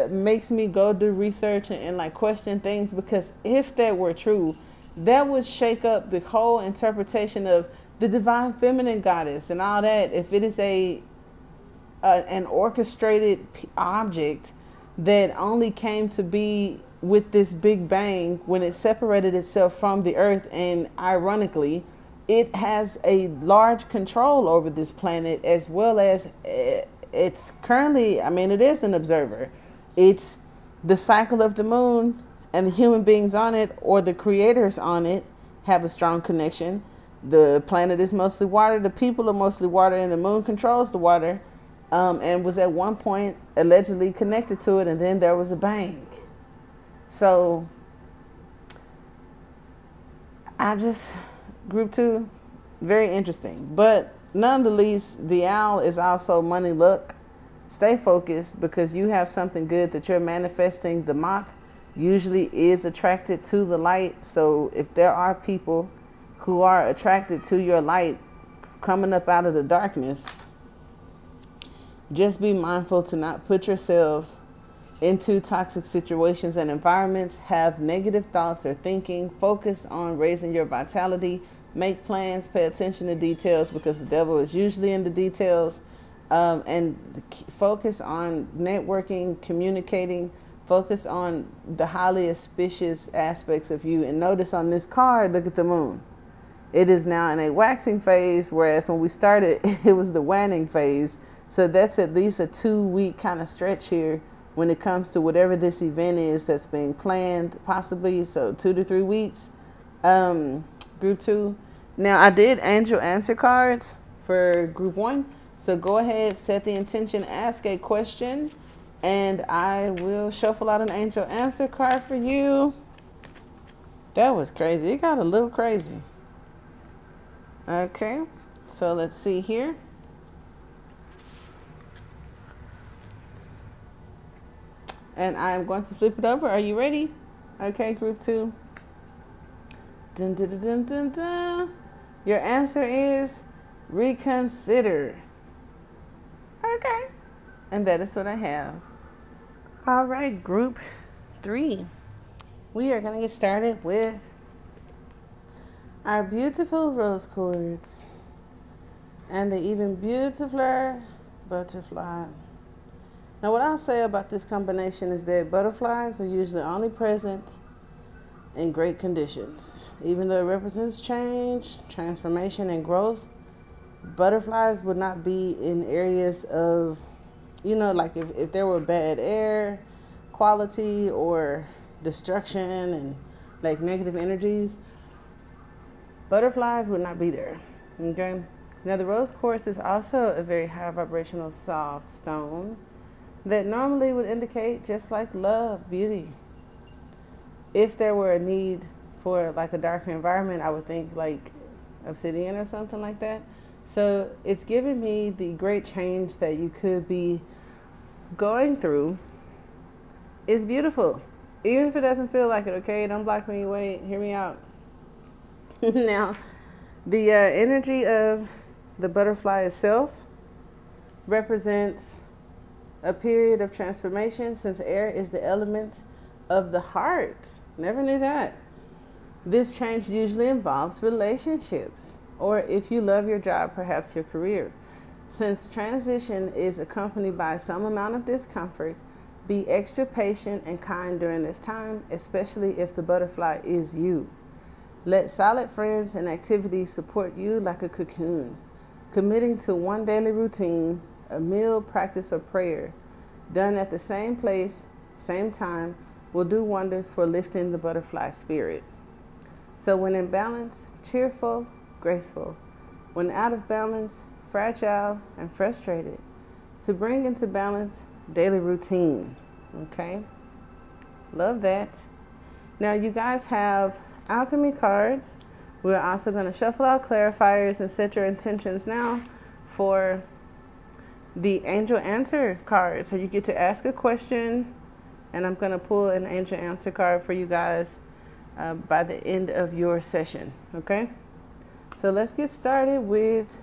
makes me go do research and like question things, because if that were true, that would shake up the whole interpretation of the divine feminine goddess and all that. If it is an orchestrated object that only came to be with this big bang when it separated itself from the earth, and ironically it has a large control over this planet, as well as it's currently, I mean, it is an observer. It's the cycle of the moon, and the human beings on it, or the creators on it, have a strong connection. The planet is mostly water, the people are mostly water, and the moon controls the water. And was at one point allegedly connected to it, and then there was a bang. So group 2, very interesting. But nonetheless, the owl is also money, luck. Stay focused, because you have something good that you're manifesting. The moth usually is attracted to the light. So if there are people who are attracted to your light coming up out of the darkness, just be mindful to not put yourselves into toxic situations and environments. Have negative thoughts or thinking. Focus on raising your vitality. Make plans. Pay attention to details, because the devil is usually in the details. And focus on networking, communicating. Focus on the highly auspicious aspects of you. And notice on this card, look at the moon. It is now in a waxing phase, whereas when we started, it was the waning phase. So that's at least a 2-week kind of stretch here when it comes to whatever this event is that's being planned, possibly. So 2 to 3 weeks, group 2. Now I did angel answer cards for group 1. So go ahead, set the intention, ask a question, and I will shuffle out an angel answer card for you. That was crazy. It got a little crazy. Okay, so let's see here. And I'm going to flip it over. Are you ready? Okay, group 2. Dun, dun, dun, dun, dun, dun. Your answer is reconsider. Okay. And that is what I have. All right, group 3. We are going to get started with our beautiful rose quartz and the even beautifuler butterfly. Now, what I'll say about this combination is that butterflies are usually only present in great conditions. Even though it represents change, transformation, and growth, butterflies would not be in areas of, you know, like if there were bad air quality or destruction and like negative energies, butterflies would not be there. Okay. Now the rose quartz is also a very high vibrational soft stone that normally would indicate just like love, beauty. If there were a need for like a darker environment, I would think like obsidian or something like that. So it's giving me the great change that you could be going through is beautiful. Even if it doesn't feel like it, okay? Don't block me, wait, hear me out. Now, the energy of the butterfly itself represents a period of transformation, since air is the element of the heart. Never knew that. This change usually involves relationships, or if you love your job, perhaps your career. Since transition is accompanied by some amount of discomfort, be extra patient and kind during this time, especially if the butterfly is you. Let solid friends and activities support you like a cocoon. Committing to one daily routine, a meal, practice, or prayer, done at the same place, same time, will do wonders for lifting the butterfly spirit. So when in balance, cheerful, graceful. When out of balance, fragile and frustrated. To bring into balance, daily routine. Okay, love that. Now you guys have alchemy cards. We're also going to shuffle out clarifiers and set your intentions now for the angel answer card. So you get to ask a question, and I'm going to pull an angel answer card for you guys by the end of your session. Okay, so let's get started with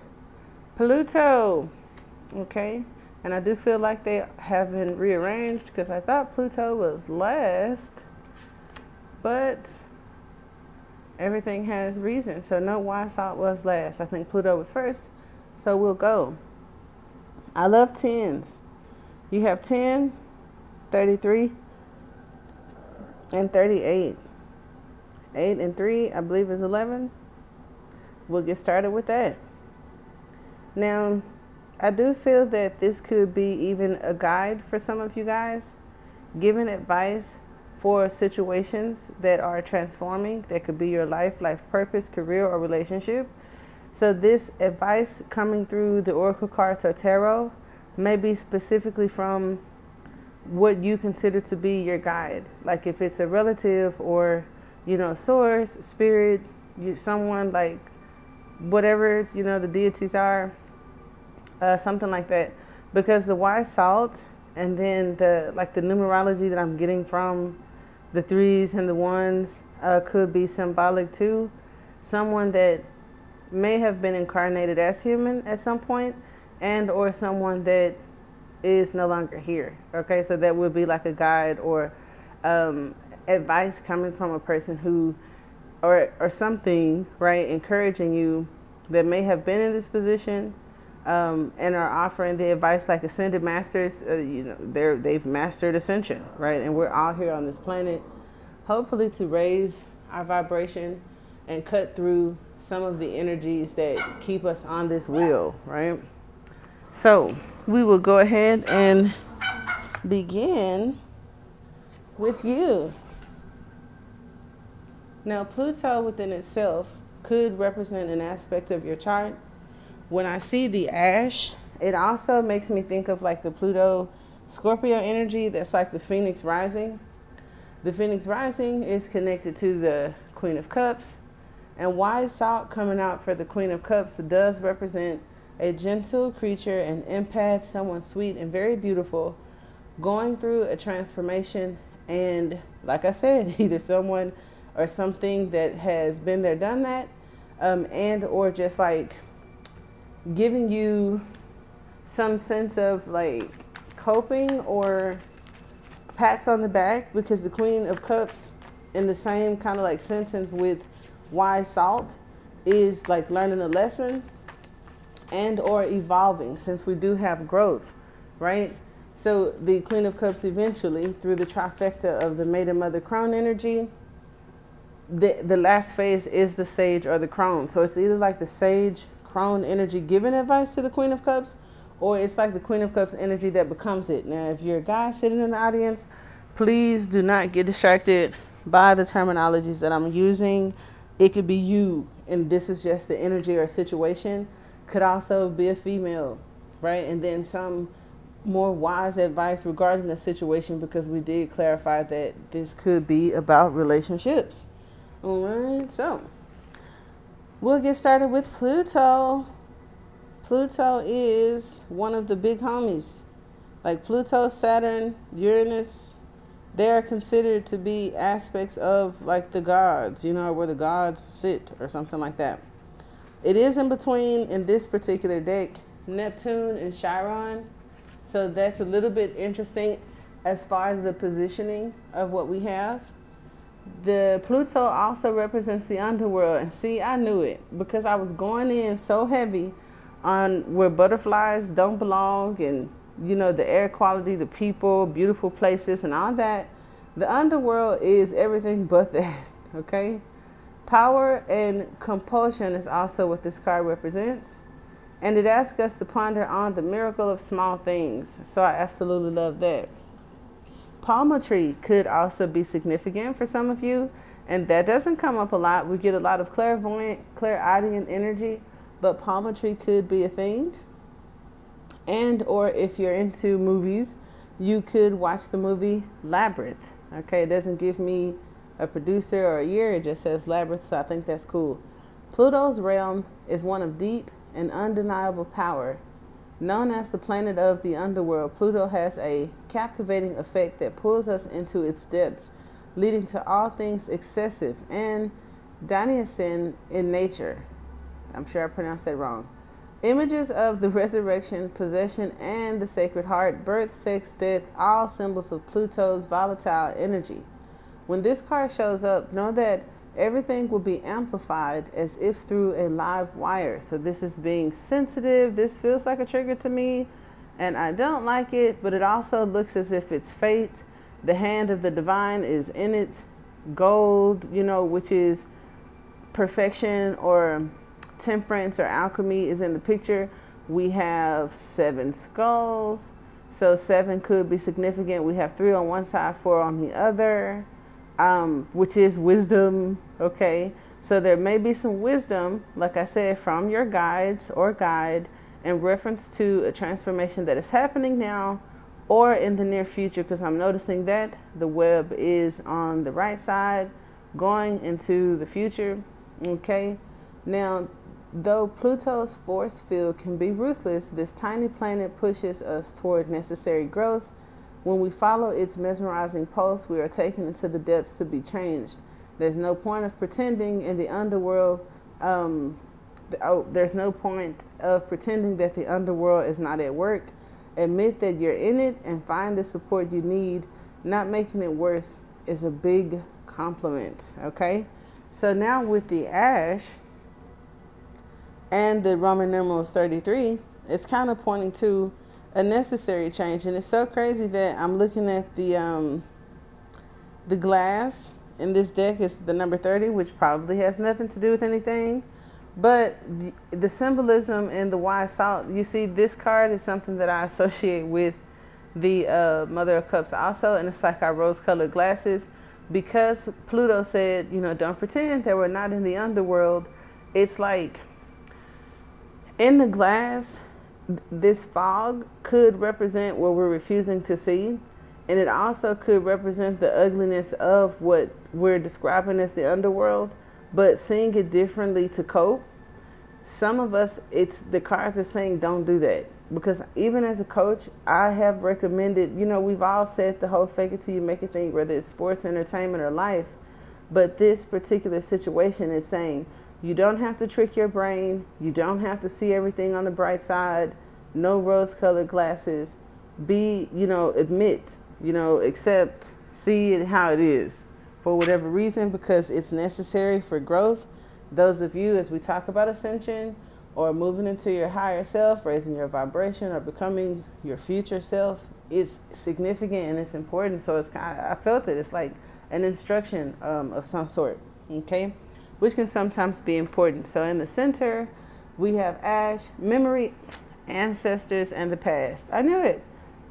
Pluto. Okay, and I do feel like they have been rearranged because I thought Pluto was last, but everything has reason. So no, why salt was last. I think Pluto was first. So we'll go. I love tens. You have 10, 33, and 38. 8 and 3, I believe, is 11. We'll get started with that. Now, I do feel that this could be even a guide for some of you guys, giving advice for situations that are transforming. That could be your life purpose, career, or relationship. So this advice coming through the Oracle cards or tarot may be specifically from what you consider to be your guide. Like if it's a relative or, you know, source, spirit, someone like whatever, you know, the deities are, something like that. Because the wise salt and then the numerology that I'm getting from the 3s and the 1s could be symbolic to someone that may have been incarnated as human at some point, and or someone that is no longer here. Okay, so that would be like a guide or advice coming from a person who or something, right, encouraging you that may have been in this position and are offering the advice like ascended masters. You know, they've mastered ascension, right? And we're all here on this planet hopefully to raise our vibration and cut through some of the energies that keep us on this wheel, right? So we will go ahead and begin with you. Now, Pluto within itself could represent an aspect of your chart. When I see the ash, it also makes me think of like the Pluto Scorpio energy that's like the Phoenix rising. The Phoenix rising is connected to the Queen of Cups, and wise salt coming out for the Queen of Cups does represent a gentle creature, an empath, someone sweet and very beautiful, going through a transformation. And like I said, either someone or something that has been there, done that, and or just like giving you some sense of like coping or pats on the back, because the Queen of Cups in the same kind of like sentence with wise salt is like learning a lesson and or evolving, since we do have growth, right? So the Queen of Cups eventually, through the trifecta of the Maiden Mother Crone energy, the last phase is the Sage or the Crone. So it's either like the Sage Crone energy giving advice to the Queen of Cups, or it's like the Queen of Cups energy that becomes it. Now, if you're a guy sitting in the audience, please do not get distracted by the terminologies that I'm using. It could be you and this is just the energy or situation, could also be a female, right? And then some more wise advice regarding the situation, because we did clarify that this could be about relationships. All right, so we'll get started with Pluto. Pluto is one of the big homies. Like Pluto, Saturn, Uranus, they are considered to be aspects of like the gods, you know, where the gods sit or something like that. It is in between, in this particular deck, Neptune and Chiron. So that's a little bit interesting as far as the positioning of what we have. The Pluto also represents the underworld. And see, I knew it because I was going in so heavy on where butterflies don't belong, and you know, the air quality, the people, beautiful places and all that. The underworld is everything but that, okay? Power and compulsion is also what this card represents. And it asks us to ponder on the miracle of small things. So I absolutely love that. Palmistry could also be significant for some of you. And that doesn't come up a lot. We get a lot of clairvoyant, clairaudient energy. But palmistry could be a thing. And or if you're into movies, you could watch the movie Labyrinth. Okay, it doesn't give me a producer or a year. It just says Labyrinth. So I think that's cool. Pluto's realm is one of deep and undeniable power. Known as the planet of the underworld, Pluto has a captivating effect that pulls us into its depths, leading to all things excessive and Dionysian in nature. I'm sure I pronounced that wrong. Images of the resurrection, possession, and the Sacred Heart, birth, sex, death, all symbols of Pluto's volatile energy. When this card shows up, know that everything will be amplified as if through a live wire. So this is being sensitive. This feels like a trigger to me, and I don't like it, but it also looks as if it's fate. The hand of the divine is in it. Gold, you know, which is perfection or temperance or alchemy, is in the picture. We have 7 skulls. So 7 could be significant. We have 3 on one side, 4 on the other. Which is wisdom, okay? So there may be some wisdom, like I said, from your guides or guide in reference to a transformation that is happening now or in the near future, because I'm noticing that the web is on the right side going into the future, okay? Now, though Pluto's force field can be ruthless, this tiny planet pushes us toward necessary growth. When we follow its mesmerizing pulse, we are taken into the depths to be changed. There's no point of pretending in the underworld. There's no point of pretending that the underworld is not at work. Admit that you're in it and find the support you need. Not making it worse is a big compliment, okay? So now with the ash and the Roman numerals 33, it's kind of pointing to a necessary change. And it's so crazy that I'm looking at the glass in this deck is the number 30, which probably has nothing to do with anything, but the symbolism and the wise salt. You see, this card is something that I associate with the Mother of Cups also, and it's like our rose-colored glasses, because Pluto said, you know, don't pretend that we're not in the underworld. It's like in the glass, this fog could represent what we're refusing to see, and it also could represent the ugliness of what we're describing as the underworld, but seeing it differently to cope. Some of us, the cards are saying don't do that, because even as a coach, I have recommended, you know, we've all said the whole fake it till you make it thing, whether it's sports, entertainment, or life, but this particular situation is saying you don't have to trick your brain. You don't have to see everything on the bright side. No rose-colored glasses. Admit, accept, see it how it is for whatever reason, because it's necessary for growth. Those of you, as we talk about ascension or moving into your higher self, raising your vibration or becoming your future self, it's significant and it's important. So it's I felt it. It's like an instruction of some sort, okay? Which can sometimes be important. So in the center, we have ash, memory, ancestors, and the past. I knew it.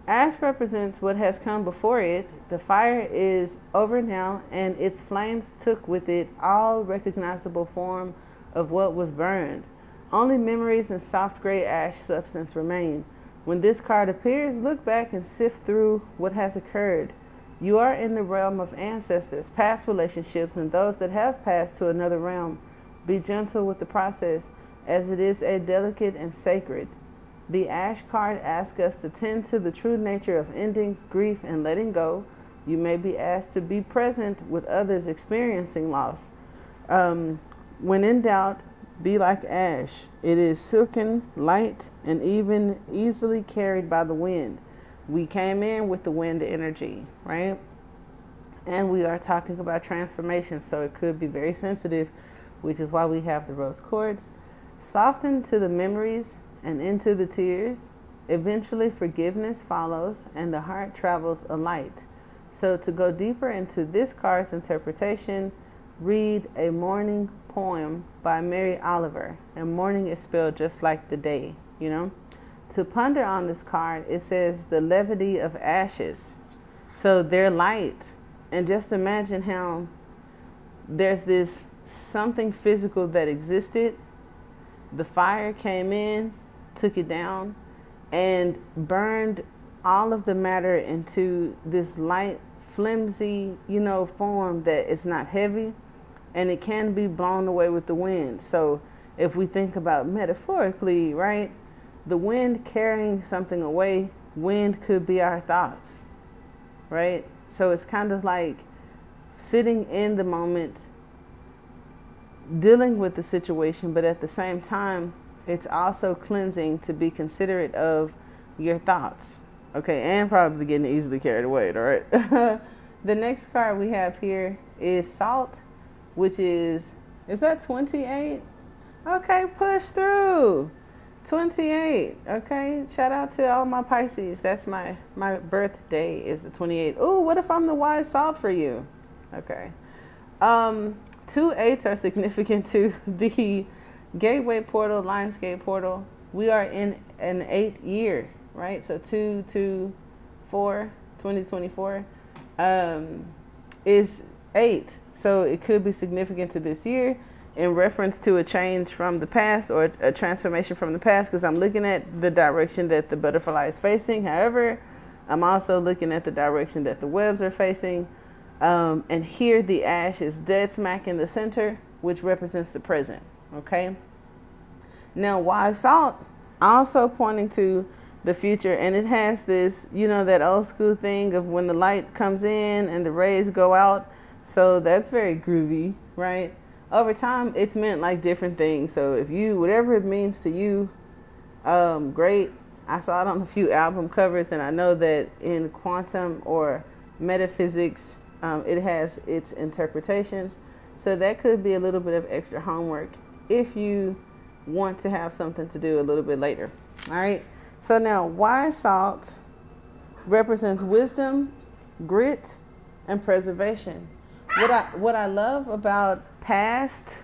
Ash represents what has come before it. The fire is over now, and its flames took with it all recognizable form of what was burned. Only memories and soft gray ash substance remain. When this card appears, look back and sift through what has occurred. You are in the realm of ancestors, past relationships, and those that have passed to another realm. Be gentle with the process, as it is a delicate and sacred. The ash card asks us to tend to the true nature of endings, grief, and letting go. You may be asked to be present with others experiencing loss. When in doubt, be like ash. It is silken, light, and even easily carried by the wind. We came in with the wind energy, right? And we are talking about transformation, so it could be very sensitive, which is why we have the rose quartz. Soften to the memories and into the tears. Eventually forgiveness follows and the heart travels alight. So to go deeper into this card's interpretation, read A Morning Poem by Mary Oliver. And morning is spelled just like the day, you know. To ponder on this card, it says the levity of ashes. So they're light. And just imagine how there's this something physical that existed. The fire came in, took it down, and burned all of the matter into this light, flimsy, you know, form that is not heavy, and it can be blown away with the wind. So if we think about metaphorically, right, the wind carrying something away, wind could be our thoughts, right? So it's kind of like sitting in the moment, dealing with the situation, but at the same time, it's also cleansing to be considerate of your thoughts. Okay, and probably getting easily carried away, all right? The next card we have here is Salt, which is that 28? Okay, push through. 28, okay? Shout out to all my Pisces. That's my birthday is the 28th. Ooh, what if I'm the wise salt for you? Okay. 2 8s are significant to the Gateway Portal, Lionsgate Portal. We are in an 8th year, right? So 2 2 4 2024 is 8. So it could be significant to this year in reference to a change from the past or a transformation from the past, because I'm looking at the direction that the butterfly is facing. However, I'm also looking at the direction that the webs are facing. And here the ash is dead smack in the center, which represents the present. Okay. Now, wise salt also pointing to the future, and it has this, you know, that old school thing of when the light comes in and the rays go out. So that's very groovy, right? Over time, it's meant like different things. So if you, whatever it means to you, great. I saw it on a few album covers, and I know that in quantum or metaphysics, it has its interpretations. So that could be a little bit of extra homework if you want to have something to do a little bit later. All right. So now wise salt represents wisdom, grit, and preservation. What I love about past,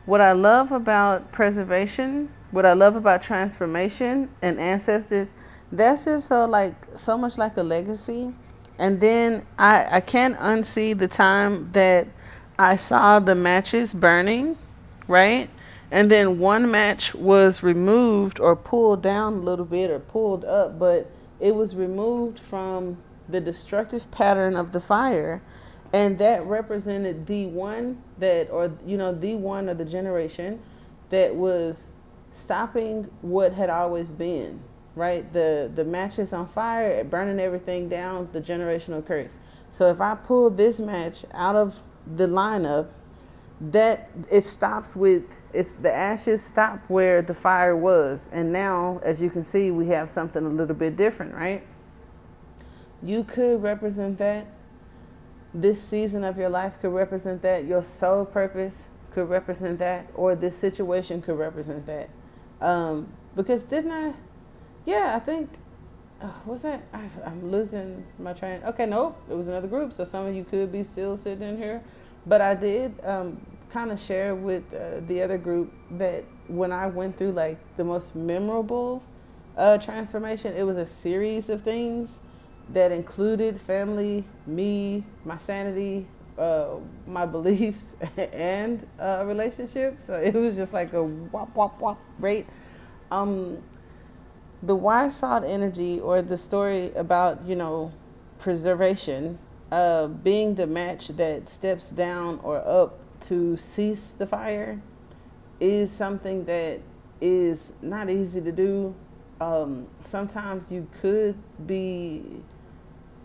what I love about preservation, what I love about transformation and ancestors, that's just so much like a legacy. And then I can't unsee the time that I saw the matches burning, right? And then one match was removed or pulled down a little bit or pulled up, but it was removed from the destructive pattern of the fire. And that represented the one that, or, you know, the one of the generation that was stopping what had always been, right? The matches on fire, burning everything down, the generational curse. So if I pull this match out of the lineup, that it stops with, the ashes stop where the fire was. And now, as you can see, we have something a little bit different, right? You could represent that. This season of your life could represent that. Your soul purpose could represent that. Or this situation could represent that. Because I think, what's that? I'm losing my train. Okay, nope, it was another group. So some of you could be still sitting in here. But I did kind of share with the other group that when I went through like the most memorable transformation, it was a series of things that included family, me, my sanity, my beliefs and relationship. So it was just like a wop, wop, wop, right? The wise salt energy, or the story about, you know, preservation, being the match that steps down or up to cease the fire, is something that is not easy to do. Sometimes you could be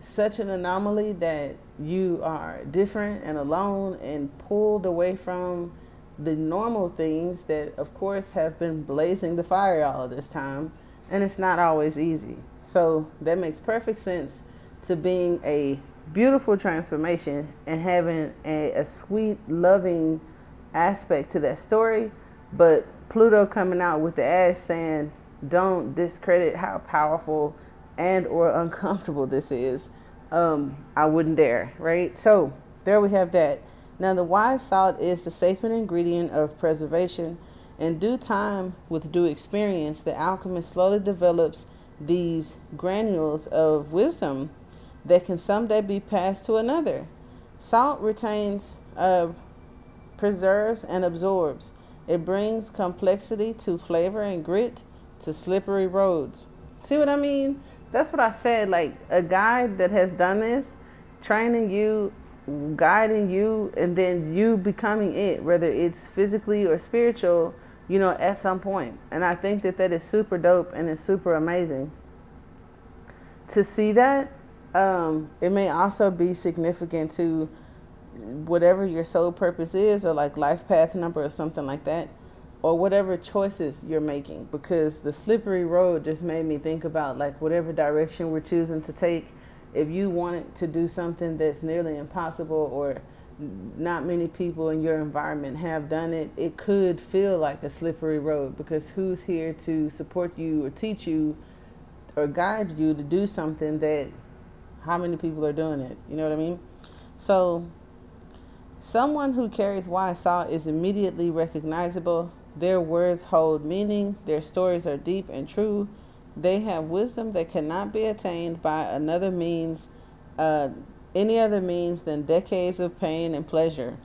such an anomaly that you are different and alone and pulled away from the normal things that, of course, have been blazing the fire all of this time. And it's not always easy. So that makes perfect sense to being a beautiful transformation and having a sweet, loving aspect to that story. But Pluto coming out with the ash saying, don't discredit how powerful and or uncomfortable this is. I wouldn't dare, right? So there we have that. Now the wise salt is the sacred ingredient of preservation. In due time, with due experience, the alchemist slowly develops these granules of wisdom that can someday be passed to another. Salt retains, preserves, and absorbs. It brings complexity to flavor and grit to slippery roads. See what I mean? That's what I said. Like a guide that has done this, training you, guiding you, and then you becoming it, whether it's physically or spiritual, you know, at some point. And I think that that is super dope and it's super amazing to see that. It may also be significant to whatever your soul purpose is, or like life path number or something like that, or whatever choices you're making, because the slippery road just made me think about like whatever direction we're choosing to take. If you wanted to do something that's nearly impossible, or not many people in your environment have done it, it could feel like a slippery road, because who's here to support you or teach you or guide you to do something that how many people are doing it? You know what I mean? So someone who carries wise salt is immediately recognizable. Their words hold meaning. Their stories are deep and true. They have wisdom that cannot be attained by another means, any other means than decades of pain and pleasure.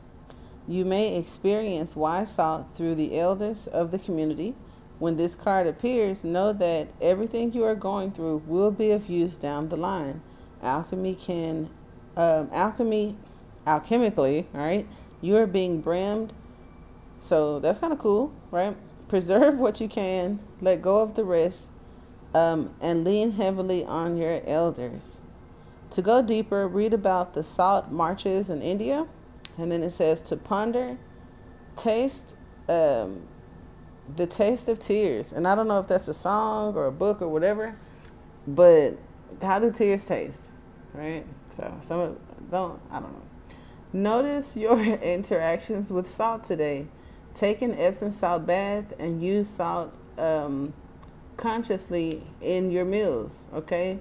You may experience wise salt through the elders of the community. When this card appears, know that everything you are going through will be of use down the line. Alchemically, right? You are being brimmed. So that's kind of cool, right? Preserve what you can, let go of the rest, and lean heavily on your elders. To go deeper, read about the salt marches in India. And then it says to ponder, taste, the taste of tears. And I don't know if that's a song or a book or whatever, but how do tears taste, right? So some don't, I don't know. Notice your interactions with salt today. Take an Epsom salt bath and use salt consciously in your meals, okay?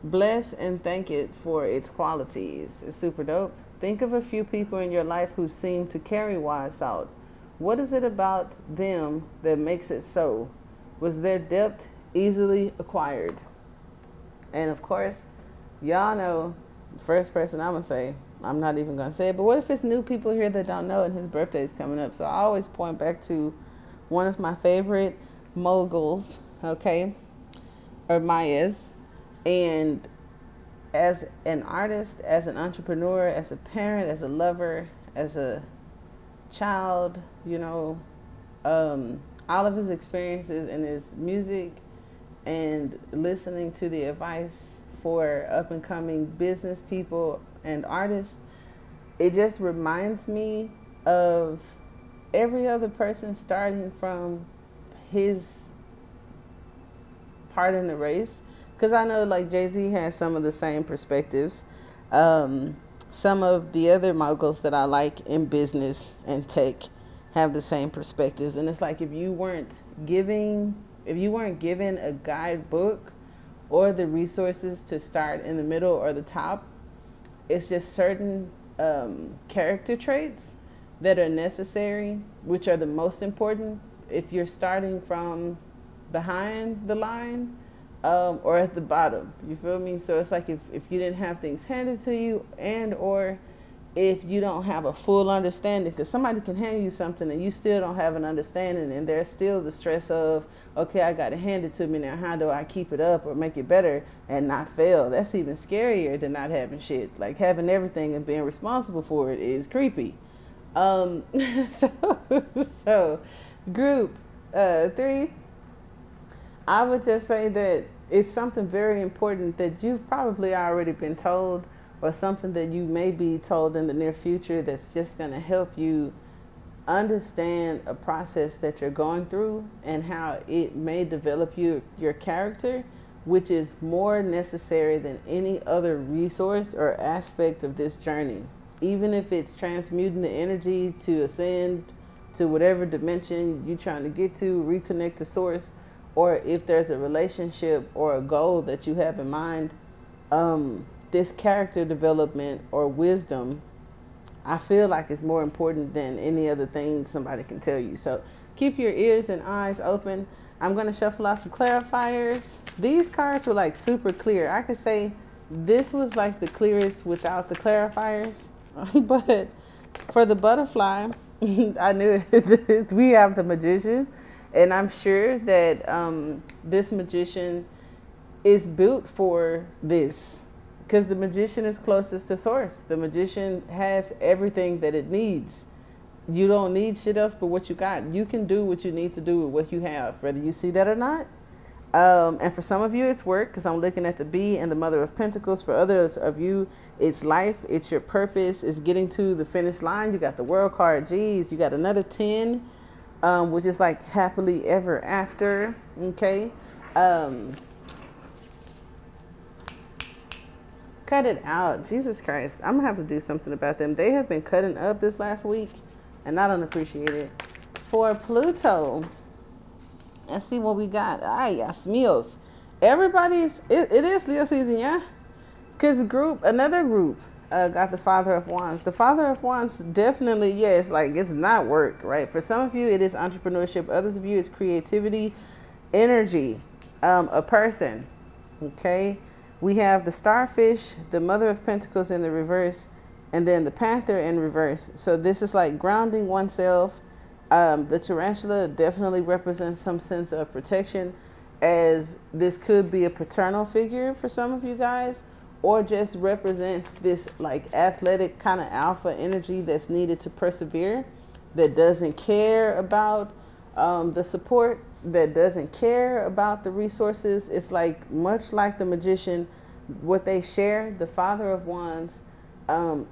Bless and thank it for its qualities. It's super dope. Think of a few people in your life who seem to carry wise salt. What is it about them that makes it so? Was their depth easily acquired? And of course, y'all know, first person I'm going to say, I'm not even going to say it, but what if it's new people here that don't know and his birthday is coming up? So I always point back to one of my favorite moguls, okay, or Mayas. And as an artist, as an entrepreneur, as a parent, as a lover, as a child, you know, all of his experiences in his music and listening to the advice for up and coming business people and artists, it just reminds me of every other person starting from his part in the race. Because I know like Jay-Z has some of the same perspectives. Some of the other moguls that I like in business and tech have the same perspectives. And it's like if you weren't given a guidebook or the resources to start in the middle or the top, it's just certain character traits that are necessary, which are the most important if you're starting from behind the line or at the bottom. You feel me? So it's like if you didn't have things handed to you, and or if you don't have a full understanding, because somebody can hand you something and you still don't have an understanding, and there's still the stress of, okay, I got to hand it to me now. How do I keep it up or make it better and not fail? That's even scarier than not having shit. Like having everything and being responsible for it is creepy. So group 3, I would just say that it's something very important that you've probably already been told, or something that you may be told in the near future, that's just going to help you understand a process that you're going through and how it may develop your character, which is more necessary than any other resource or aspect of this journey. Even if it's transmuting the energy to ascend to whatever dimension you're trying to get to, reconnect to source, or if there's a relationship or a goal that you have in mind, this character development or wisdom, I feel like it's more important than any other thing somebody can tell you. So keep your ears and eyes open. I'm going to shuffle out some clarifiers. These cards were like super clear. I could say this was like the clearest without the clarifiers. But for the butterfly, I knew it. We have the magician. And I'm sure that this magician is built for this. Because the magician is closest to source. The magician has everything that it needs. You don't need shit else but what you got. You can do what you need to do with what you have, whether you see that or not. And for some of you, it's work, because I'm looking at the Bee and the Mother of Pentacles. For others of you, it's life, it's your purpose, it's getting to the finish line. You got the World card, geez, you got another 10, which is like happily ever after, okay? Cut it out. Jesus Christ. I'm going to have to do something about them. They have been cutting up this last week, and I don't appreciate it. For Pluto, let's see what we got. Ay, yes, meals. Everybody's, it is Leo season, yeah? Because another group got the Father of Wands. The Father of Wands definitely, yes, like it's not work, right? For some of you, it is entrepreneurship. Others of you, it's creativity, energy, a person, okay? We have the Starfish, the Mother of Pentacles in the reverse, and then the Panther in reverse. So this is like grounding oneself. The tarantula definitely represents some sense of protection, as this could be a paternal figure for some of you guys, or just represents this like athletic kind of alpha energy that's needed to persevere, that doesn't care about the support, that doesn't care about the resources. It's like much like the magician, what they share, the Father of Wands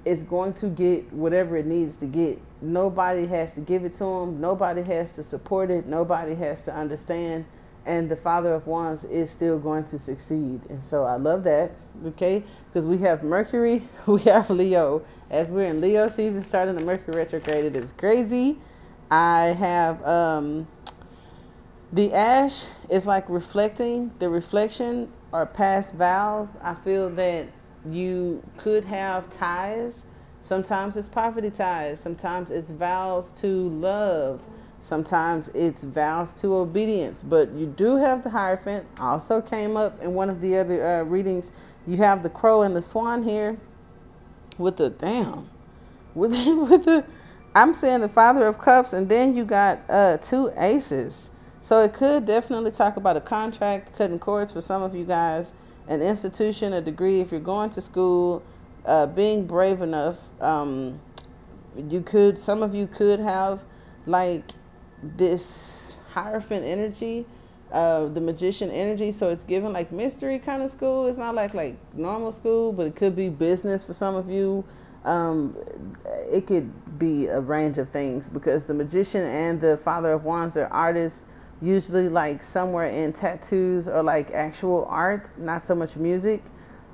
is going to get whatever it needs to get. Nobody has to give it to them. Nobody has to support it. Nobody has to understand. And the Father of Wands is still going to succeed. And so I love that, okay? Because we have Mercury, we have Leo. As we're in Leo season, starting the Mercury retrograde, it is crazy. I have the ash is like reflecting. The reflection are past vows. I feel that you could have ties. Sometimes it's poverty ties. Sometimes it's vows to love. Sometimes it's vows to obedience. But you do have the Hierophant. Also came up in one of the other readings. You have the Crow and the Swan here with the with the I'm saying the Father of Cups, and then you got 2 aces. So it could definitely talk about a contract, cutting cords for some of you guys, an institution, a degree. If you're going to school, being brave enough, some of you could have like this Hierophant energy, the magician energy. So it's given like mystery kind of school. It's not like normal school, but it could be business for some of you. It could be a range of things, because the magician and the Father of Wands are artists, usually like somewhere in tattoos or like actual art, not so much music.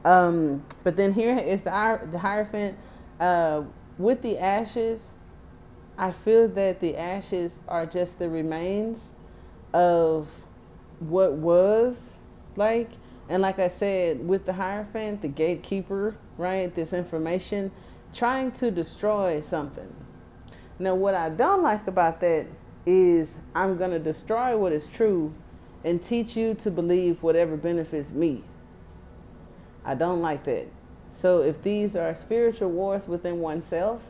But then here is the Hierophant with the ashes. I feel that the ashes are just the remains of what was like. And like I said, with the Hierophant, the gatekeeper, right? This information trying to destroy something. Now, what I don't like about that is I'm going to destroy what is true and teach you to believe whatever benefits me. I don't like that. So if these are spiritual wars within oneself,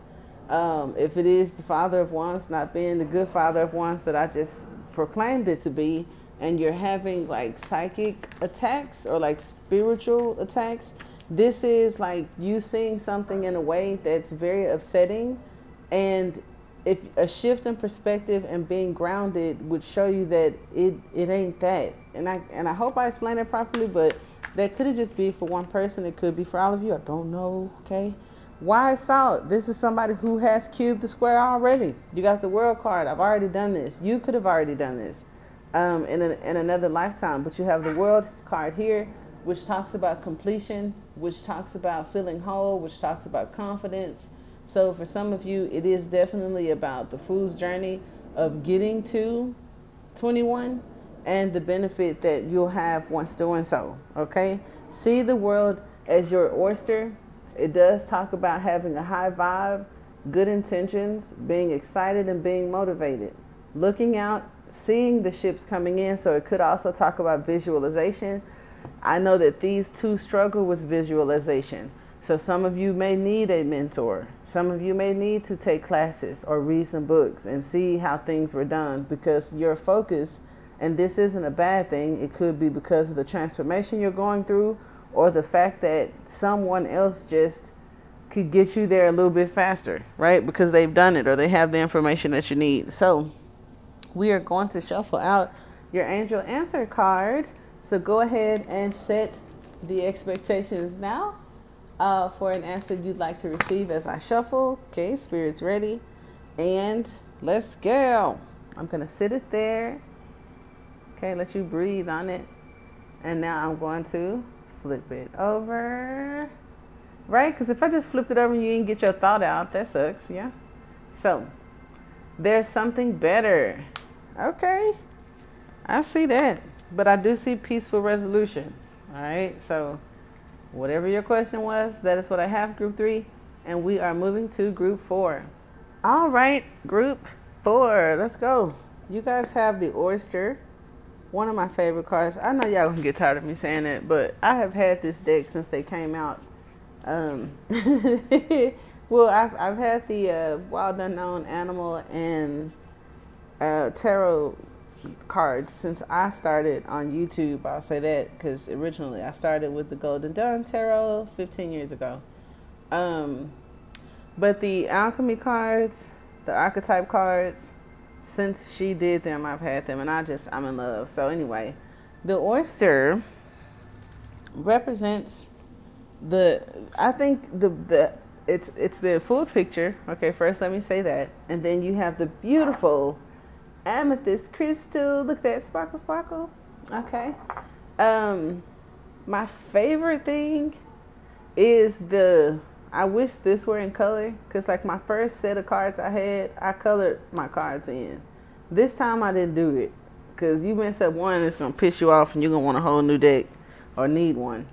if it is the father of wands not being the good father of wands that I just proclaimed it to be, and you're having like psychic attacks or like spiritual attacks, this is like you seeing something in a way that's very upsetting. And if a shift in perspective and being grounded would show you that it ain't that. And I hope I explained it properly, but that could just be for one person. It could be for all of you. I don't know. Okay. Why salt? This is somebody who has cubed the square already. You got the world card. I've already done this. You could have already done this in another lifetime. But you have the world card here, which talks about completion, which talks about feeling whole, which talks about confidence. So for some of you, it is definitely about the fool's journey of getting to 21 and the benefit that you'll have once doing so. Okay. See the world as your oyster. It does talk about having a high vibe, good intentions, being excited and being motivated, looking out, seeing the ships coming in. So it could also talk about visualization. I know that these two struggle with visualization. So some of you may need a mentor. Some of you may need to take classes or read some books and see how things were done, because your focus, and this isn't a bad thing, it could be because of the transformation you're going through, or the fact that someone else just could get you there a little bit faster, right? Because they've done it or they have the information that you need. So we are going to shuffle out your angel answer card. So go ahead and set the expectations now for an answer you'd like to receive as I shuffle. Okay, spirit's ready. And let's go. I'm going to sit it there. Okay, let you breathe on it. And now I'm going to flip it over, right? Because if I just flipped it over and you didn't get your thought out, that sucks. Yeah. So there's something better. Okay. I see that, but I do see peaceful resolution. All right. So whatever your question was, that is what I have, group 3. And we are moving to group 4. All right. Group 4. Let's go. You guys have the oyster. One of my favorite cards. I know y'all gonna get tired of me saying that, but I have had this deck since they came out. Well, I've had the Wild Unknown Animal and Tarot cards since I started on YouTube. I'll say that because originally I started with the Golden Dawn Tarot 15 years ago. But the alchemy cards, the archetype cards, since she did them, I've had them, and I'm in love. So anyway, the oyster represents it's the full picture. Okay, first let me say that. And then you have the beautiful amethyst crystal. Look at that, sparkle, sparkle. Okay. My favorite thing is I wish this were in color, because like my first set of cards I colored my cards in. This time I didn't do it, because you mess up one, it's going to piss you off and you're going to want a whole new deck or need one.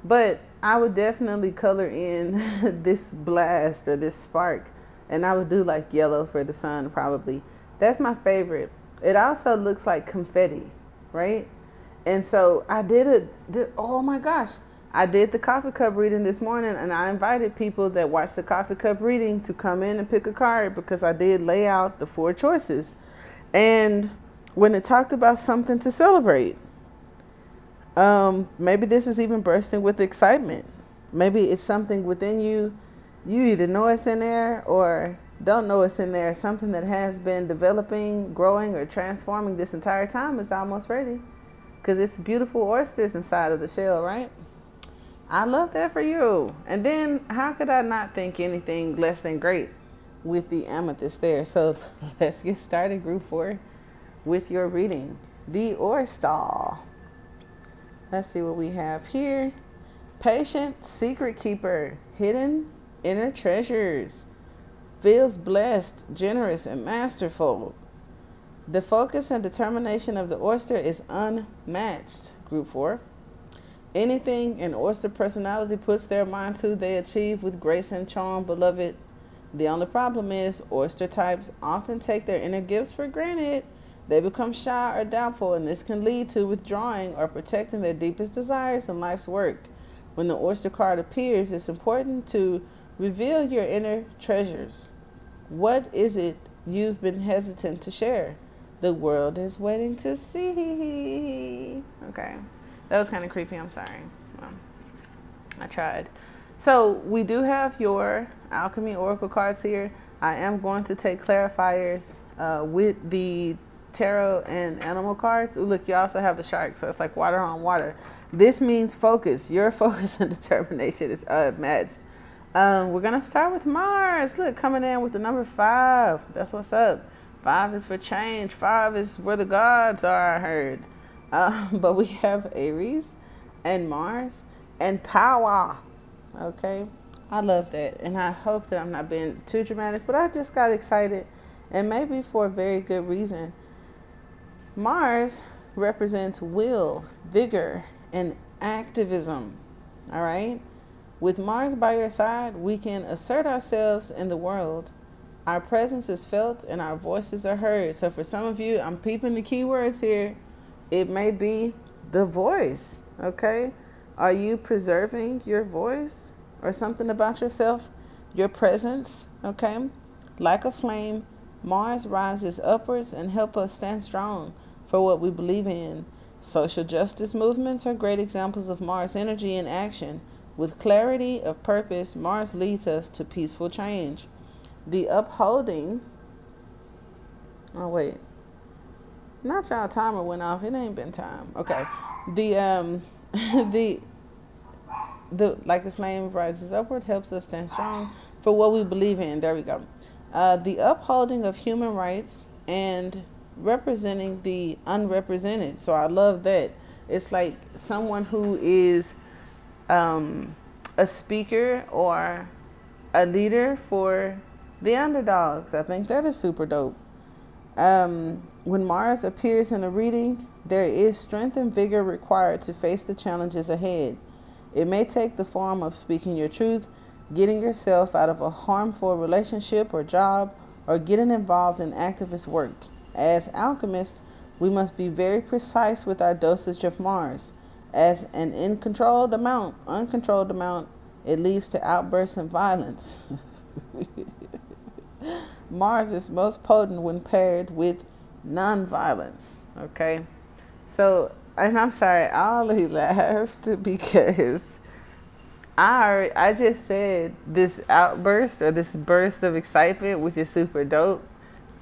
But I would definitely color in this blast or this spark, and I would do like yellow for the sun probably. That's my favorite. It also looks like confetti, right? And so I oh my gosh. I did the coffee cup reading this morning, and I invited people that watch the coffee cup reading to come in and pick a card, because I did lay out the 4 choices. And when it talked about something to celebrate, maybe this is even bursting with excitement. Maybe it's something within you. You either know it's in there or don't know it's in there. Something that has been developing, growing, or transforming this entire time is almost ready, because it's beautiful oysters inside of the shell, right? I love that for you. And then how could I not think anything less than great with the amethyst there? So let's get started, group 4, with your reading. The oyster. Let's see what we have here. Patient, secret keeper, hidden inner treasures. Feels blessed, generous, and masterful. The focus and determination of the oyster is unmatched, group 4. Anything an oyster personality puts their mind to, they achieve with grace and charm, beloved. The only problem is oyster types often take their inner gifts for granted. They become shy or doubtful, and this can lead to withdrawing or protecting their deepest desires in life's work. When the oyster card appears, it's important to reveal your inner treasures. What is it you've been hesitant to share? The world is waiting to see. Okay, that was kind of creepy. I'm sorry. Well, I tried. So we do have your alchemy oracle cards here. I am going to take clarifiers with the tarot and animal cards. Ooh, look, you also have the shark, so it's like water on water. This means focus. Your focus and determination is matched. We're gonna start with Mars. Look, coming in with the number 5. That's what's up. 5 is for change. 5 is where the gods are, I heard. But we have Aries and Mars and power. Okay, I love that, and I hope that I'm not being too dramatic, but I just got excited, and maybe for a very good reason. Mars represents will, vigor, and activism. All right, with Mars by your side, we can assert ourselves in the world. Our presence is felt and our voices are heard. So for some of you, I'm peeping the keywords here. It may be the voice. Okay, are you preserving your voice or something about yourself, your presence? Okay, like a flame, Mars rises upwards and help us stand strong for what we believe in. Social justice movements are great examples of Mars energy in action. With clarity of purpose, Mars leads us to peaceful change. The upholding, oh wait, not y'all timer went off. It ain't been time. Okay, the like the flame rises upward helps us stand strong for what we believe in. There we go. The upholding of human rights and representing the unrepresented. So I love that. It's like someone who is a speaker or a leader for the underdogs. I think that is super dope. When Mars appears in a reading, there is strength and vigor required to face the challenges ahead. It may take the form of speaking your truth, getting yourself out of a harmful relationship or job, or getting involved in activist work. As alchemists, we must be very precise with our dosage of Mars. As an uncontrolled amount, it leads to outbursts and violence. Mars is most potent when paired with non-violence. Okay, so, and I'm sorry, I only laughed because I just said this outburst or this burst of excitement, which is super dope,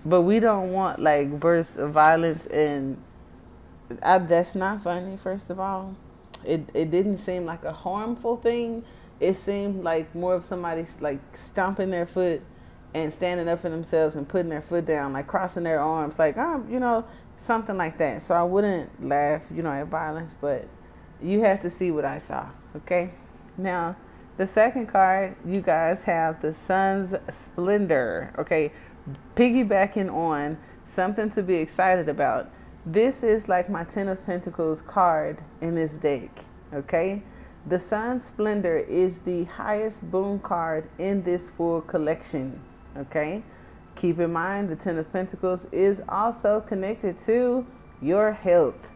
but we don't want like bursts of violence, and that's not funny. First of all, it didn't seem like a harmful thing. It seemed like more of somebody like stomping their foot and standing up for themselves and putting their foot down, like crossing their arms, like, you know, something like that. So I wouldn't laugh, you know, at violence, but you have to see what I saw, okay? Now, the second card, you guys have the Sun's Splendor, okay? Piggybacking on something to be excited about. This is like my 10 of Pentacles card in this deck, okay? The Sun's Splendor is the highest boon card in this full collection. Okay, keep in mind the 10 of Pentacles is also connected to your health.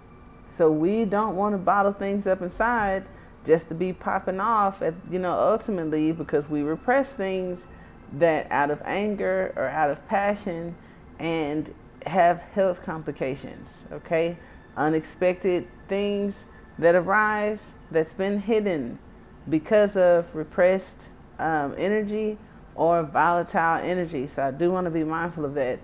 So we don't want to bottle things up inside just to be popping off at, you know, ultimately because we repress things that out of anger or out of passion and have health complications. Okay, unexpected things that arise that's been hidden because of repressed energy or volatile energy. So I do want to be mindful of that.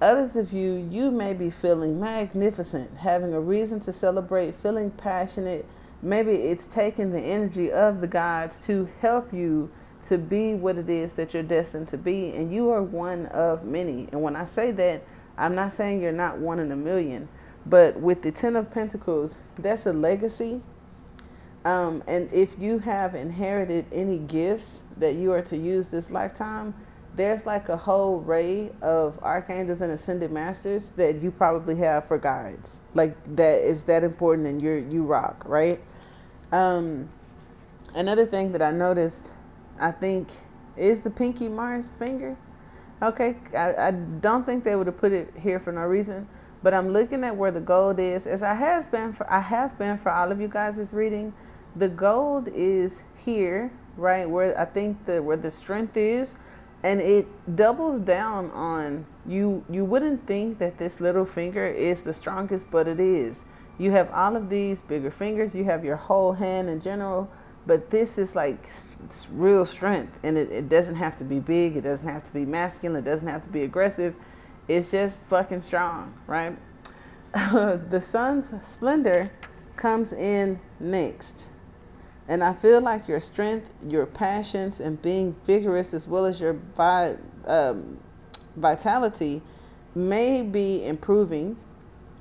Others of you, you may be feeling magnificent, having a reason to celebrate, feeling passionate. Maybe it's taking the energy of the gods to help you to be what it is that you're destined to be. And you are one of many. And when I say that, I'm not saying you're not one in a million. But with the 10 of Pentacles, that's a legacy. And if you have inherited any gifts that you are to use this lifetime, there's like a whole array of archangels and ascended masters that you probably have for guides. Like that is that important, and you rock, right? Another thing that I noticed, I think, is the pinky Mars finger. Okay, I don't think they would have put it here for no reason, but I'm looking at where the gold is, as I have been for all of you guys' reading. The gold is here, right, where I think where the strength is, and it doubles down on you. You wouldn't think that this little finger is the strongest, but it is. You have all of these bigger fingers, you have your whole hand in general, but this is like real strength, and it doesn't have to be big, it doesn't have to be masculine, it doesn't have to be aggressive. It's just fucking strong, right? The sun's splendor comes in next. And I feel like your strength, your passions, and being vigorous, as well as your vitality, may be improving.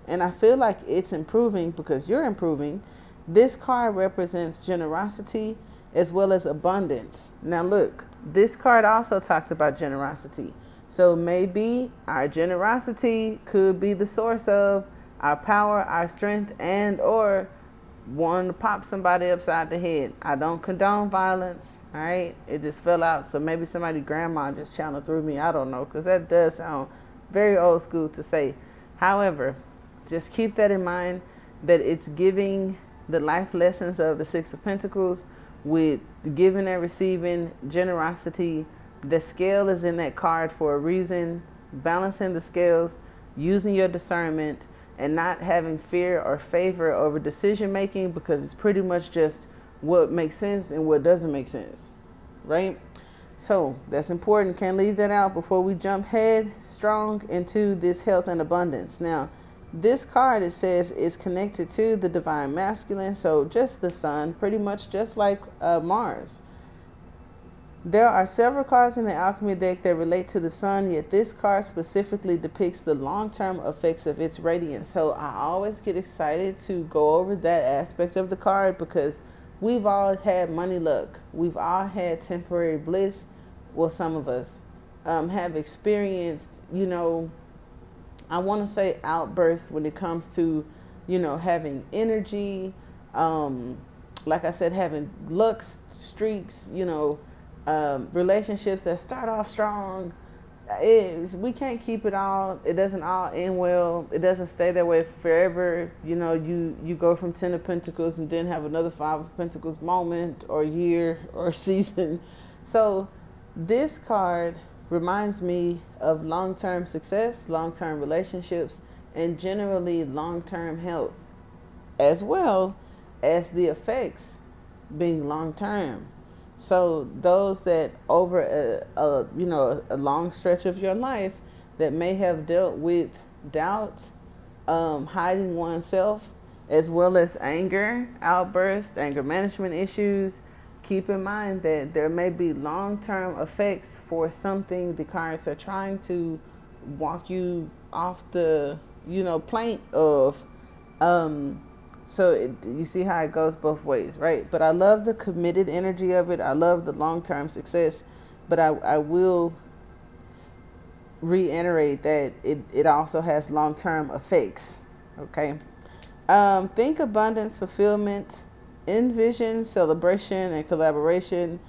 And I feel like it's improving because you're improving. This card represents generosity as well as abundance. Now look, this card also talks about generosity. So maybe our generosity could be the source of our power, our strength, and or wanting to pop somebody upside the head. I don't condone violence, all right? It just fell out. So maybe somebody's grandma just channeled through me. I don't know, because that does sound very old school to say. However, just keep that in mind, that it's giving the life lessons of the Six of Pentacles with giving and receiving, generosity. The scale is in that card for a reason. Balancing the scales, using your discernment, and not having fear or favor over decision making, because it's pretty much just what makes sense and what doesn't make sense, right? So that's important. Can't leave that out before we jump headstrong into this health and abundance. Now, this card, it says, is connected to the divine masculine, so just the sun, pretty much just like Mars. There are several cards in the alchemy deck that relate to the sun, yet this card specifically depicts the long-term effects of its radiance. So I always get excited to go over that aspect of the card, because we've all had money luck. We've all had temporary bliss. Well, some of us have experienced, you know, I want to say outbursts when it comes to, you know, having energy. Like I said, having luck streaks, you know, relationships that start off strong. We can't keep it all. It doesn't all end well. It doesn't stay that way forever. You know, you go from 10 of Pentacles and then have another 5 of Pentacles moment or year or season. So this card reminds me of long-term success, long-term relationships, and generally long-term health, as well as the effects being long-term. So those that over a long stretch of your life that may have dealt with doubt, hiding oneself, as well as anger outbursts, anger management issues, keep in mind that there may be long-term effects for something. The cards are trying to walk you off the, plank of, so you see how it goes both ways, right? But I love the committed energy of it. I love the long-term success, but I will reiterate that it also has long-term effects, okay? Think abundance, fulfillment, envision, celebration, and collaboration,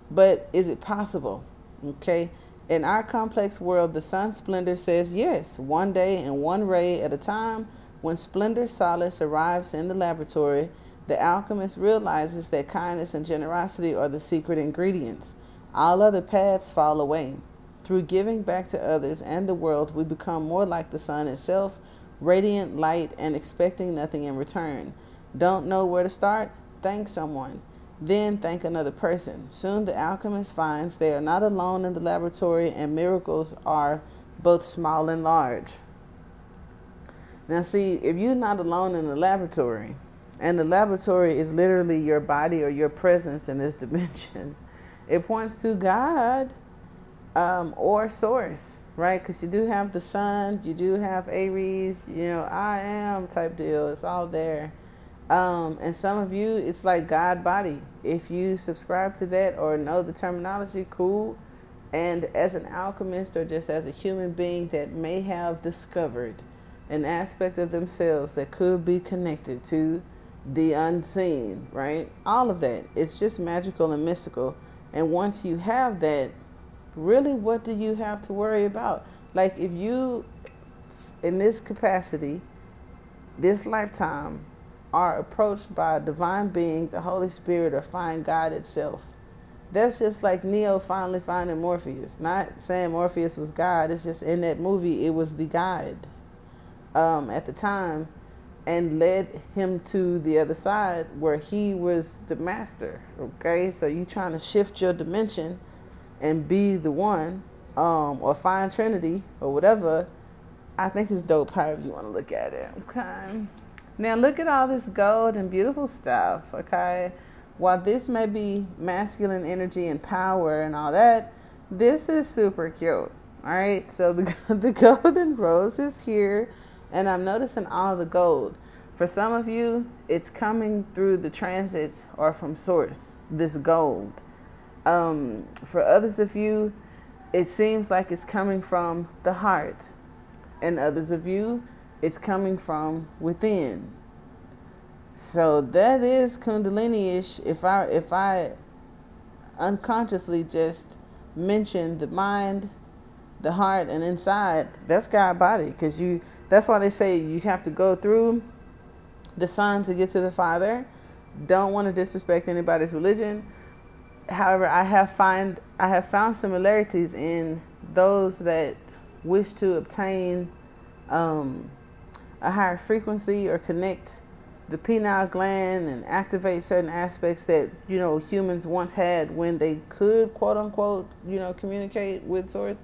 but is it possible, okay? In our complex world, the sun's splendor says yes, one day and one ray at a time. When splendor solace arrives in the laboratory, the alchemist realizes that kindness and generosity are the secret ingredients. All other paths fall away. Through giving back to others and the world, we become more like the sun itself, radiant light and expecting nothing in return. Don't know where to start? Thank someone. Then thank another person. Soon the alchemist finds they are not alone in the laboratory, and miracles are both small and large. Now see, if you're not alone in the laboratory, and the laboratory is literally your body or your presence in this dimension, it points to God or source, right? Because you do have the sun, you do have Aries, I am type deal. It's all there. And some of you, it's like God body. If you subscribe to that or know the terminology, cool. And as an alchemist or just as a human being that may have discovered an aspect of themselves that could be connected to the unseen, right? All of that. It's just magical and mystical. And once you have that, really, what do you have to worry about? Like if you, in this capacity, this lifetime, are approached by a divine being, the Holy Spirit, or find God itself. That's just like Neo finally finding Morpheus. Not saying Morpheus was God. It's just in that movie, it was the guide at the time, and led him to the other side where he was the master. Okay, so you trying to shift your dimension and be the one, or find Trinity or whatever. I think it's dope however you want to look at it. Okay. Now look at all this gold and beautiful stuff. Okay. While this may be masculine energy and power and all that, this is super cute. All right. So the golden rose is here, and I'm noticing all the gold. For some of you, it's coming through the transits or from source, this gold. For others of you, it seems like it's coming from the heart. And others of you, it's coming from within. So that is Kundalini-ish. If I unconsciously just mention the mind, the heart, and inside, that's God body. Because that's why they say you have to go through the Son to get to the Father. Don't want to disrespect anybody's religion. However, I have found similarities in those that wish to obtain a higher frequency or connect the pineal gland and activate certain aspects that, humans once had when they could, quote unquote, communicate with source.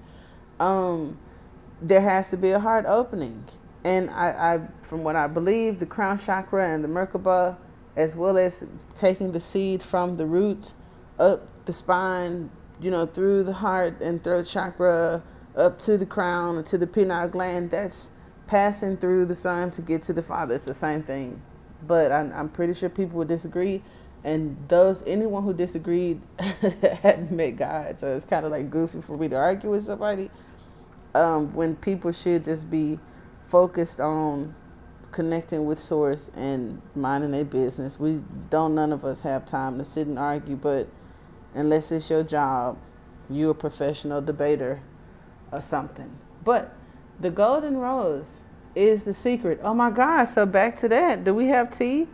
There has to be a heart opening. And I from what I believe, the crown chakra and the Merkaba, as well as taking the seed from the root up the spine, through the heart and throat chakra, up to the crown, to the pineal gland, that's passing through the Son to get to the Father. It's the same thing. But I'm pretty sure people would disagree. And anyone who disagreed hadn't met God. So it's kind of like goofy for me to argue with somebody. When people should just be focused on connecting with source and minding their business. None of us have time to sit and argue, but unless it's your job, you're a professional debater or something. But the golden rose is the secret. Oh my God. So back to that. Do we have tea?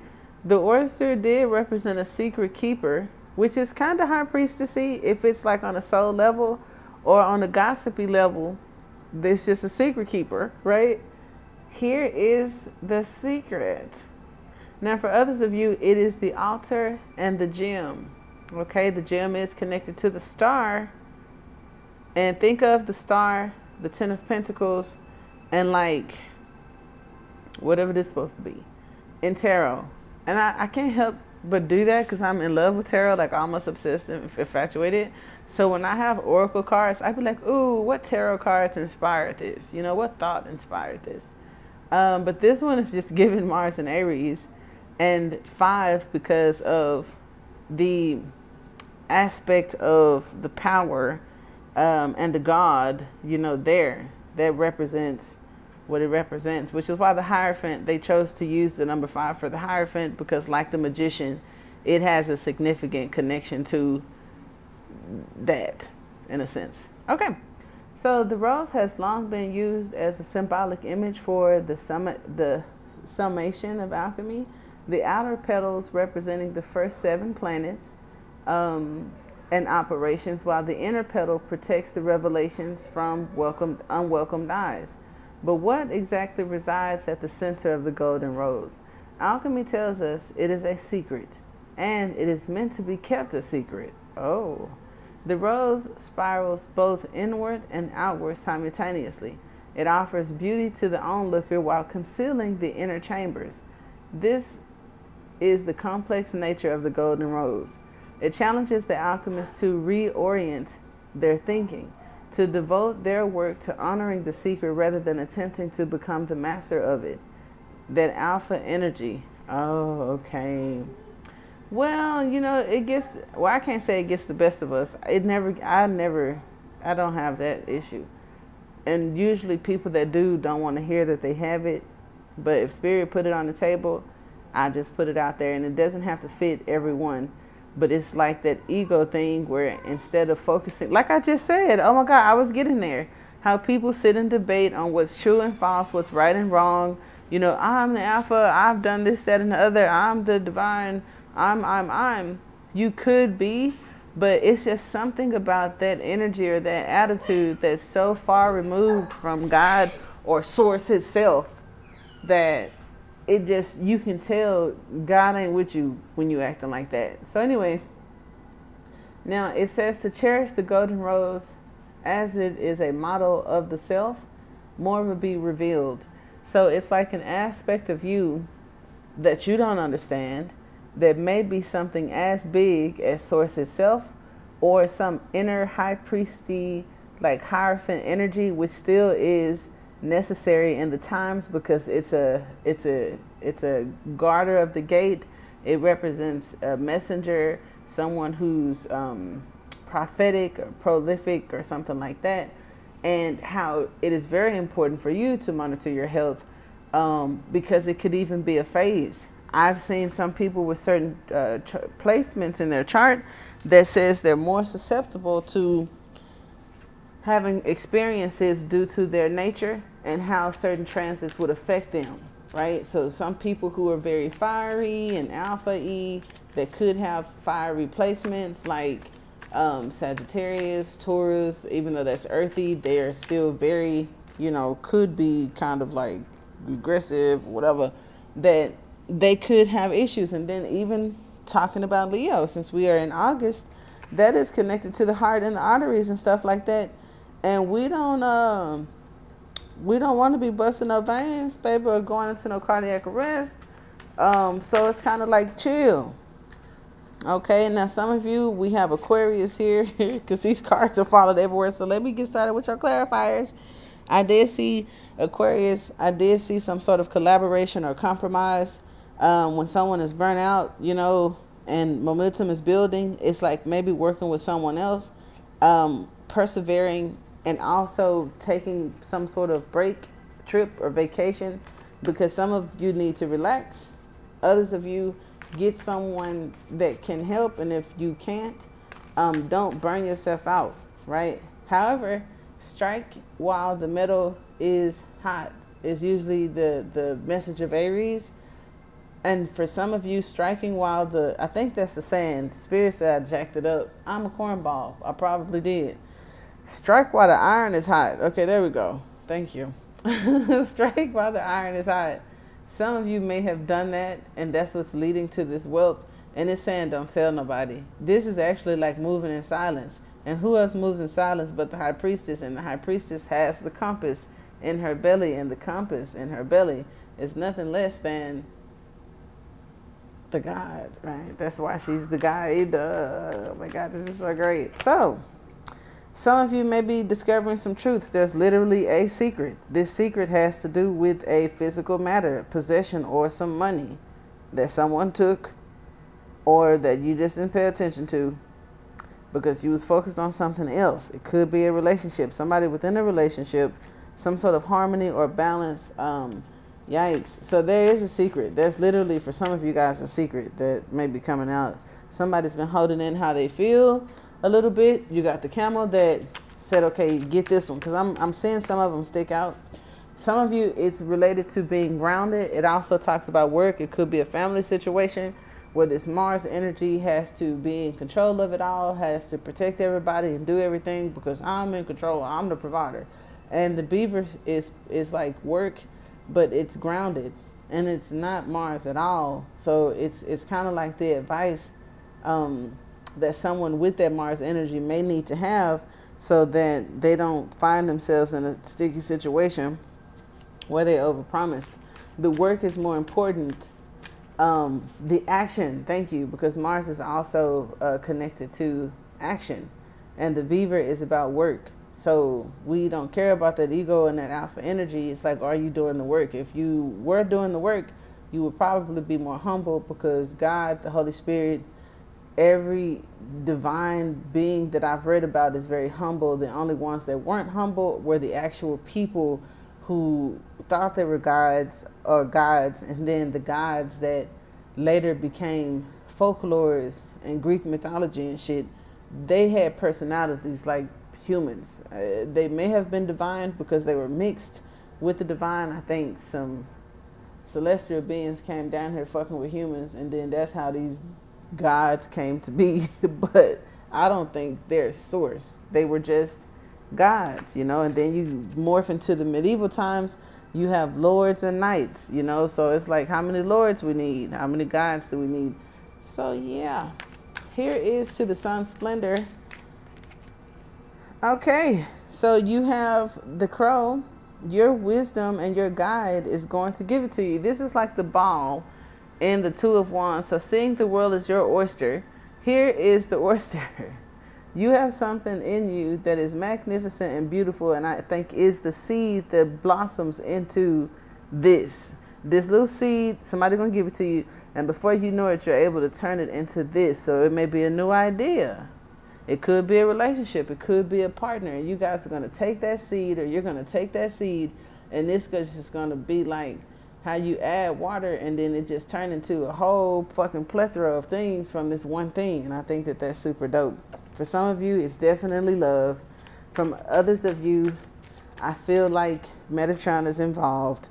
The oyster did represent a secret keeper, which is kind of high priestessy if it's like on a soul level, or on a gossipy level. There's just a secret keeper, right? Here is the secret. Now for others of you, it is the altar and the gem. Okay, the gem is connected to the star. And think of the star, the Ten of Pentacles, and like whatever this is supposed to be in tarot. And I can't help but do that because I'm in love with tarot, like almost obsessed and infatuated. So when I have oracle cards, I be like, ooh, what tarot cards inspired this? What thought inspired this? But this one is just given Mars and Aries, and 5 because of the aspect of the power and the God, there. That represents what it represents, which is why the Hierophant, they chose to use the number 5 for the Hierophant, because like the magician, it has a significant connection to that, in a sense. Okay, so the rose has long been used as a symbolic image for the summation of alchemy. The outer petals representing the first 7 planets and operations, while the inner petal protects the revelations from unwelcomed eyes. But what exactly resides at the center of the golden rose? Alchemy tells us it is a secret, and it is meant to be kept a secret. Oh. The rose spirals both inward and outward simultaneously. It offers beauty to the onlooker while concealing the inner chambers. This is the complex nature of the golden rose. It challenges the alchemists to reorient their thinking, to devote their work to honoring the secret rather than attempting to become the master of it. That alpha energy. Oh, okay. Well, I can't say it gets the best of us. I don't have that issue. And usually people that don't want to hear that they have it. But if Spirit put it on the table, I just put it out there, and it doesn't have to fit everyone. But it's like that ego thing where instead of focusing, like I just said, oh my God, I was getting there. How people sit and debate on what's true and false, what's right and wrong, you know, I'm the alpha, I've done this, that, and the other, I'm the divine, I'm. You could be, but it's just something about that energy or that attitude that's so far removed from God or source itself that it just, you can tell God ain't with you when you acting like that. So anyway, now it says to cherish the golden rose as it is a model of the self, more will be revealed. So it's like an aspect of you that you don't understand, that may be something as big as source itself, or some inner high priesty, like Hierophant energy, which still is necessary in the times because it's a guarder of the gate. It represents a messenger, someone who's prophetic or prolific or something like that, and how it is very important for you to monitor your health because it could even be a phase. I've seen some people with certain placements in their chart that says they're more susceptible to having experiences due to their nature and how certain transits would affect them, right? So some people who are very fiery and alpha E that could have fiery placements like Sagittarius, Taurus, even though that's earthy, they're still very, you know, could be kind of like aggressive, whatever, that they could have issues. And then even talking about Leo, since we are in August, that is connected to the heart and the arteries and stuff like that. And we don't want to be busting no veins, baby, or going into no cardiac arrest. So it's kind of like chill. Okay, now some of you, we have Aquarius here because these cards are followed everywhere. So let me get started with your clarifiers. I did see Aquarius. I did see some sort of collaboration or compromise. When someone is burnt out, you know, and momentum is building, it's like maybe working with someone else, persevering, and also taking some sort of break, trip, or vacation, because some of you need to relax. Others of you get someone that can help, and if you can't, don't burn yourself out, right? However, strike while the metal is hot is usually the message of Aries. And for some of you, striking while I think that's the saying, Spirit said I jacked it up. I'm a cornball. I probably did. Strike while the iron is hot. Okay, there we go. Thank you. Strike while the iron is hot. Some of you may have done that, and that's what's leading to this wealth. And it's saying don't tell nobody. This is actually like moving in silence. And who else moves in silence but the high priestess? And the high priestess has the compass in her belly, and the compass in her belly is nothing less than the God, right? That's why she's the guide. Oh my God, this is so great. So some of you may be discovering some truths. There's literally a secret. This secret has to do with a physical matter, possession, or some money that someone took or that you just didn't pay attention to because you was focused on something else. It could be a relationship, somebody within a relationship, some sort of harmony or balance. Yikes. So there is a secret. There's literally, for some of you guys, a secret that may be coming out. Somebody's been holding in how they feel a little bit. You got the camel that said, okay, get this one, because I'm seeing some of them stick out. Some of you, it's related to being grounded. It also talks about work. It could be a family situation where this Mars energy has to be in control of it all, has to protect everybody and do everything because I'm in control. I'm the provider. And the beaver is like work, but it's grounded, and it's not Mars at all. So it's kind of like the advice that someone with that Mars energy may need to have so that they don't find themselves in a sticky situation where they overpromised. The work is more important. The action, thank you, because Mars is also connected to action, and the beaver is about work. So we don't care about that ego and that alpha energy. It's like, are you doing the work? If you were doing the work, you would probably be more humble, because God, the Holy Spirit, every divine being that I've read about is very humble. The only ones that weren't humble were the actual people who thought they were gods or gods, and then the gods that later became folklores and Greek mythology and shit. They had personalities like humans. They may have been divine because they were mixed with the divine. I think some celestial beings came down here fucking with humans, and then that's how these gods came to be. But I don't think they're source. They were just gods, you know. And then you morph into the medieval times, you have lords and knights, you know. So it's like, how many lords we need? How many gods do we need? So yeah, here is to the sun's splendor. Okay, so you have the crow. Your wisdom and your guide is going to give it to you. This is like the ball in the Two of Wands. So seeing the world as your oyster, here is the oyster. You have something in you that is magnificent and beautiful, and I think is the seed that blossoms into this little seed. Somebody's gonna give it to you, and before you know it, you're able to turn it into this. So it may be a new idea. It could be a relationship. It could be a partner. You guys are going to take that seed, or you're going to take that seed, and this is just going to be like how you add water and then it just turned into a whole fucking plethora of things from this one thing. And I think that that's super dope. For some of you, it's definitely love. From others of you, I feel like Metatron is involved.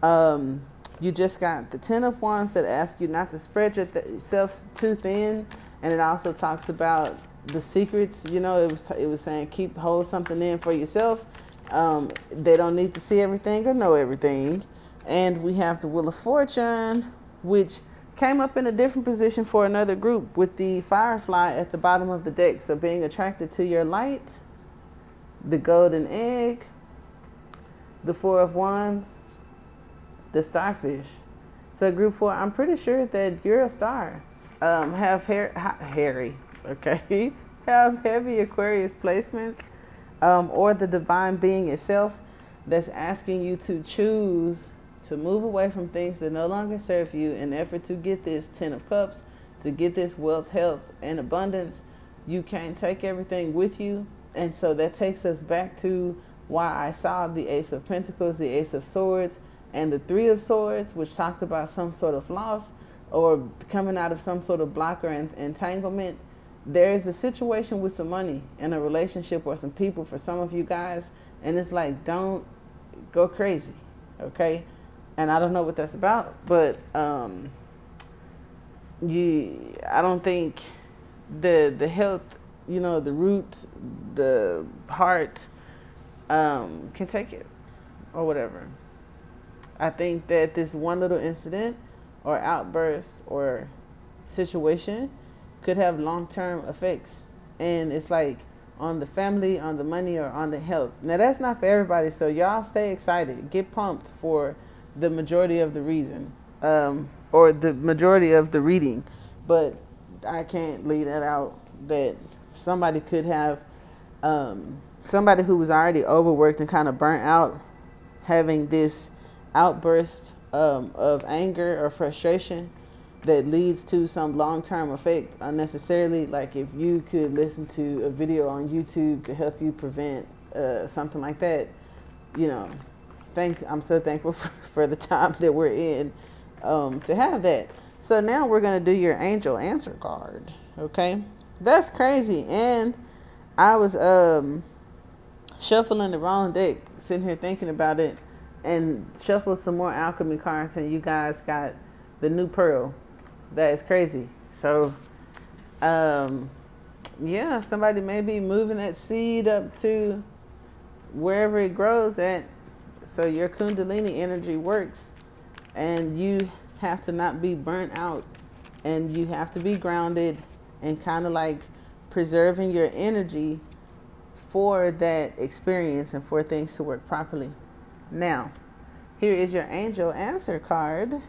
You just got the Ten of Wands that asks you not to spread yourself too thin. And it also talks about the secrets, you know. It was saying hold something in for yourself. They don't need to see everything or know everything. And we have the Wheel of Fortune, which came up in a different position for another group with the Firefly at the bottom of the deck. So being attracted to your light, the Golden Egg, the Four of Wands, the Starfish. So group 4, I'm pretty sure that you're a star. Have hairy, okay? Have heavy Aquarius placements, or the divine being itself that's asking you to choose to move away from things that no longer serve you in effort to get this 10 of Cups, to get this wealth, health, and abundance. You can't take everything with you. And so that takes us back to why I saw the Ace of Pentacles, the Ace of Swords, and the Three of Swords, which talked about some sort of loss or coming out of some sort of block or entanglement. There's a situation with some money in a relationship or some people for some of you guys, and it's like, don't go crazy, okay? And I don't know what that's about, but I don't think the health, you know, the root, the heart can take it or whatever. I think that this one little incident or outburst or situation could have long-term effects, and it's like on the family, on the money, or on the health. Now that's not for everybody, so y'all stay excited, get pumped for the majority of the reason, or the majority of the reading. But I can't leave that out, that somebody could have somebody who was already overworked and kind of burnt out, having this outburst of anger or frustration that leads to some long-term effect unnecessarily. Like if you could listen to a video on YouTube to help you prevent something like that, you know, I'm so thankful for the time that we're in to have that. So now we're going to do your angel answer card. Okay, that's crazy. And I was shuffling the wrong deck, sitting here thinking about it, and shuffled some more alchemy cards, and you guys got the new pearl. That is crazy. So yeah, somebody may be moving that seed up to wherever it grows at. So your Kundalini energy works, and you have to not be burnt out, and you have to be grounded and kind of like preserving your energy for that experience and for things to work properly. Now, here is your angel answer card.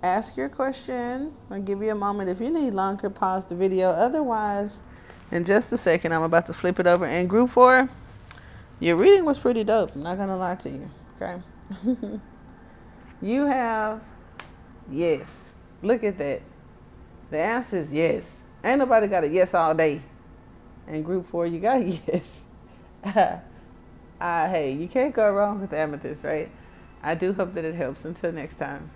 Ask your question. I'll give you a moment. If you need longer, pause the video. Otherwise, in just a second, I'm about to flip it over. And group 4, your reading was pretty dope. I'm not going to lie to you. Okay. You have yes. Look at that. The answer is yes. Ain't nobody got a yes all day. And group 4, you got a yes. Hey, you can't go wrong with the amethyst, right? I do hope that it helps. Until next time.